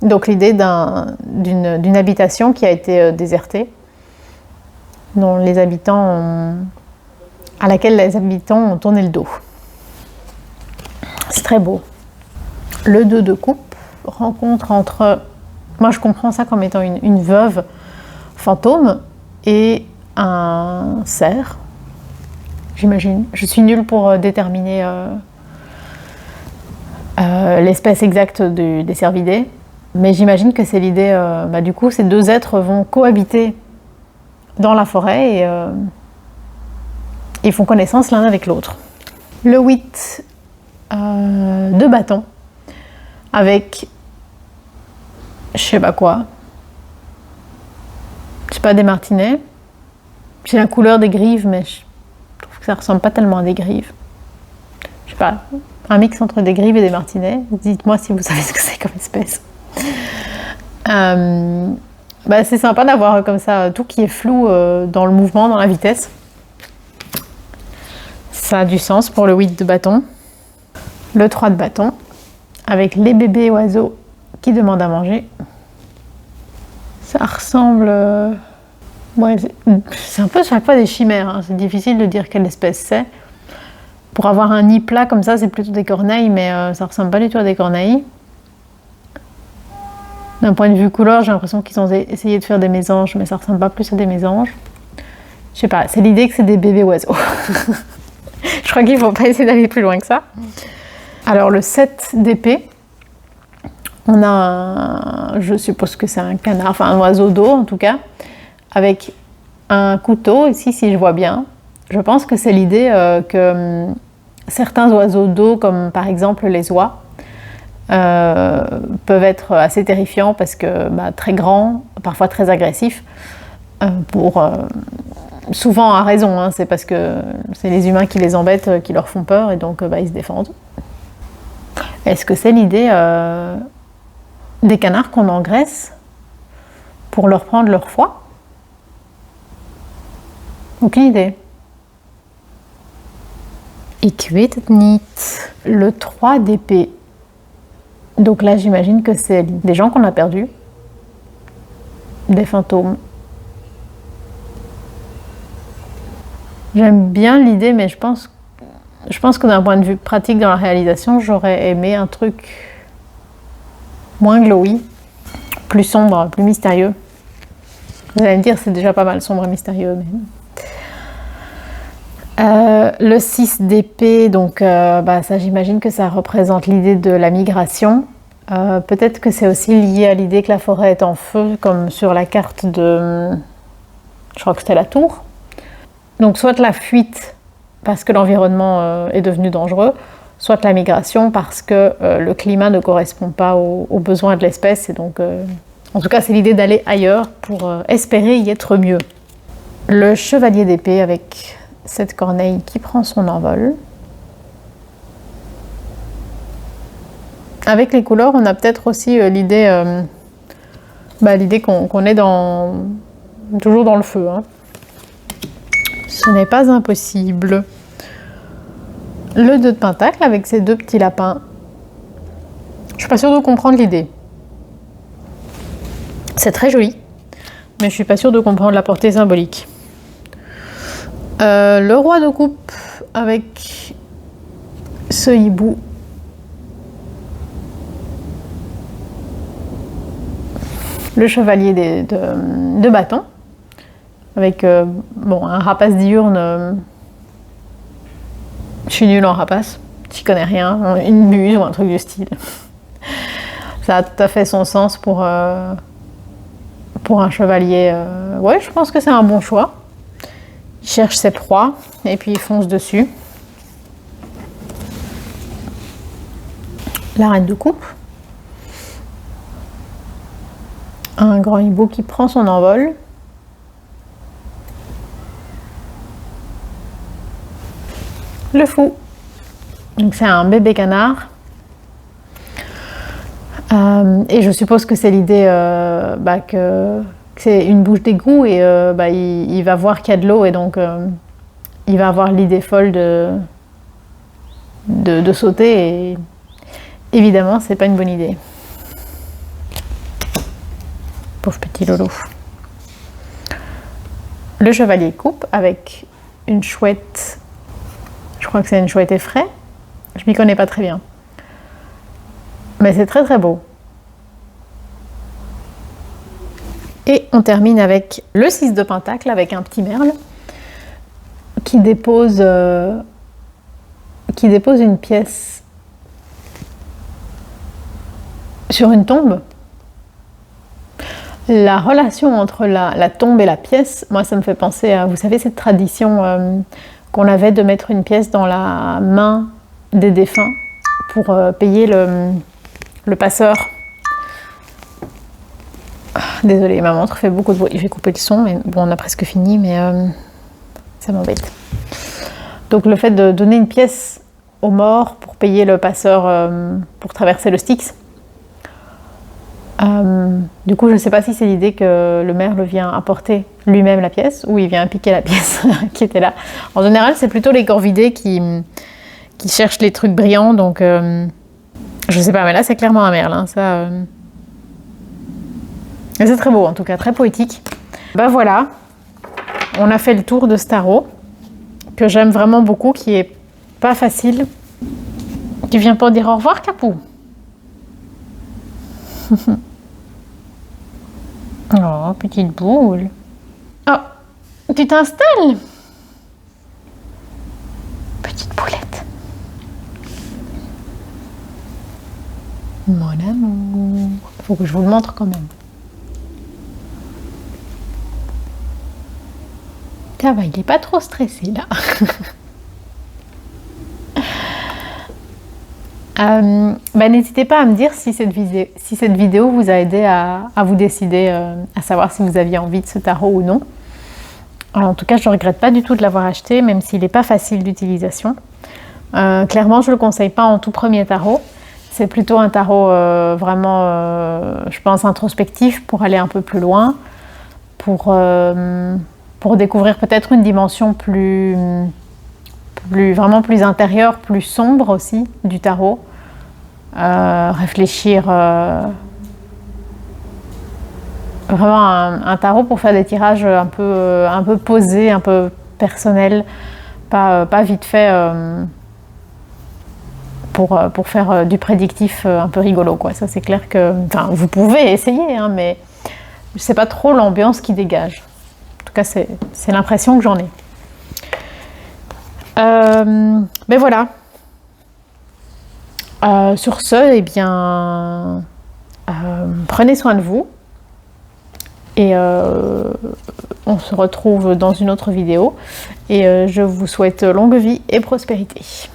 Donc l'idée d'une habitation qui a été désertée, à laquelle les habitants ont tourné le dos. C'est très beau. Le 2 de coupe, rencontre entre... Moi, je comprends ça comme étant une veuve fantôme et un cerf, j'imagine. Je suis nulle pour déterminer l'espèce exacte des cervidés, mais j'imagine que c'est l'idée, du coup, ces deux êtres vont cohabiter dans la forêt et ils font connaissance l'un avec l'autre. Le 8 de bâton, avec, je sais pas quoi, c'est pas des martinets, J'ai la couleur des grives, mais je trouve que ça ressemble pas tellement à des grives. Je sais pas, un mix entre des grives et des martinets. Dites-moi si vous savez ce que c'est comme espèce. C'est sympa d'avoir comme ça tout qui est flou dans le mouvement, dans la vitesse. Ça a du sens pour le 8 de bâton. Le 3 de bâton, avec les bébés oiseaux qui demandent à manger. Ça ressemble... Ouais, c'est un peu chaque fois des chimères, hein. C'est difficile de dire quelle espèce c'est. Pour avoir un nid plat comme ça, c'est plutôt des corneilles, mais ça ressemble pas du tout à des corneilles. D'un point de vue couleur, j'ai l'impression qu'ils ont essayé de faire des mésanges, mais ça ressemble pas plus à des mésanges. Je sais pas, c'est l'idée que c'est des bébés oiseaux. Je crois qu'il faut pas essayer d'aller plus loin que ça. Alors le 7 d'épée, on a je suppose que c'est un canard, enfin un oiseau d'eau en tout cas, avec un couteau ici si je vois bien. Je pense que c'est l'idée que certains oiseaux d'eau, comme par exemple les oies, peuvent être assez terrifiants parce que très grands, parfois très agressifs, souvent à raison, hein, c'est parce que c'est les humains qui les embêtent, qui leur font peur et donc ils se défendent. Est-ce que c'est l'idée des canards qu'on engraisse pour leur prendre leur foie? Aucune idée. Ik weet het niet. Le 3 d'épée. Donc là, j'imagine que c'est des gens qu'on a perdus. Des fantômes. J'aime bien l'idée, mais je pense que d'un point de vue pratique dans la réalisation, j'aurais aimé un truc moins glowy, plus sombre, plus mystérieux. Vous allez me dire, c'est déjà pas mal sombre et mystérieux. Mais... le 6 d'épée, donc ça j'imagine que ça représente l'idée de la migration. Peut-être que c'est aussi lié à l'idée que la forêt est en feu, comme sur la carte de... Je crois que c'était la tour. Donc soit la fuite parce que l'environnement est devenu dangereux, soit la migration parce que le climat ne correspond pas aux besoins de l'espèce. Et donc, en tout cas, c'est l'idée d'aller ailleurs pour espérer y être mieux. Le chevalier d'épée avec cette corneille qui prend son envol. Avec les couleurs, on a peut-être aussi l'idée qu'on est toujours dans le feu. Hein. Ce n'est pas impossible. Le 2 de pentacle avec ces deux petits lapins. Je suis pas sûre de comprendre l'idée. C'est très joli, mais je suis pas sûre de comprendre la portée symbolique. Le roi de coupe avec ce hibou. Le chevalier de bâton avec un rapace diurne. Je suis nulle en rapace, j'y connais rien, une buse ou un truc du style. Ça a tout à fait son sens pour un chevalier. Ouais, je pense que c'est un bon choix. Il cherche ses proies et puis il fonce dessus. La reine de coupe. Un grand hibou qui prend son envol. Le fou. Donc c'est un bébé canard. Et je suppose que c'est l'idée que c'est une bouche d'égout et il va voir qu'il y a de l'eau et donc il va avoir l'idée folle de sauter et évidemment c'est pas une bonne idée. Pauvre petit Lolo. Le chevalier coupe avec une chouette. Je crois que c'est une chouette effraie. Je m'y connais pas très bien. Mais c'est très très beau. Et on termine avec le 6 de pentacle avec un petit merle qui dépose une pièce sur une tombe. La relation entre la tombe et la pièce, moi ça me fait penser à, vous savez, cette tradition qu'on avait de mettre une pièce dans la main des défunts pour payer le passeur. Désolée, ma montre fait beaucoup de bruit. Je vais couper le son, mais bon, on a presque fini. Mais Ça m'embête. Donc le fait de donner une pièce aux morts pour payer le passeur pour traverser le Styx. Du coup, je ne sais pas si c'est l'idée que le merle vient apporter lui-même la pièce ou il vient piquer la pièce qui était là. En général, c'est plutôt les corvidés qui cherchent les trucs brillants. Donc, je sais pas, mais là, c'est clairement un merle. Hein, ça, mais c'est très beau, en tout cas, très poétique. Bah voilà, on a fait le tour de ce tarot que j'aime vraiment beaucoup, qui est pas facile. Tu viens pas dire au revoir, Capou? Oh, petite boule. Oh, tu t'installes? Petite boulette. Mon amour. Faut que je vous le montre quand même. Ça va, il est pas trop stressé là. N'hésitez pas à me dire si cette vidéo vous a aidé à vous décider, à savoir si vous aviez envie de ce tarot ou non. Alors, en tout cas, je ne regrette pas du tout de l'avoir acheté, même s'il n'est pas facile d'utilisation. Clairement, je ne le conseille pas en tout premier tarot. C'est plutôt un tarot vraiment, je pense, introspectif pour aller un peu plus loin, pour découvrir peut-être une dimension vraiment plus intérieure, plus sombre aussi du tarot. Réfléchir vraiment un tarot pour faire des tirages un peu posés, un peu personnels, pas vite fait pour faire du prédictif un peu rigolo, quoi. Ça, c'est clair que, enfin, vous pouvez essayer, hein, mais c'est pas trop l'ambiance qui dégage. En tout cas, c'est l'impression que j'en ai. Ben voilà. Sur ce, eh bien, prenez soin de vous et on se retrouve dans une autre vidéo et je vous souhaite longue vie et prospérité.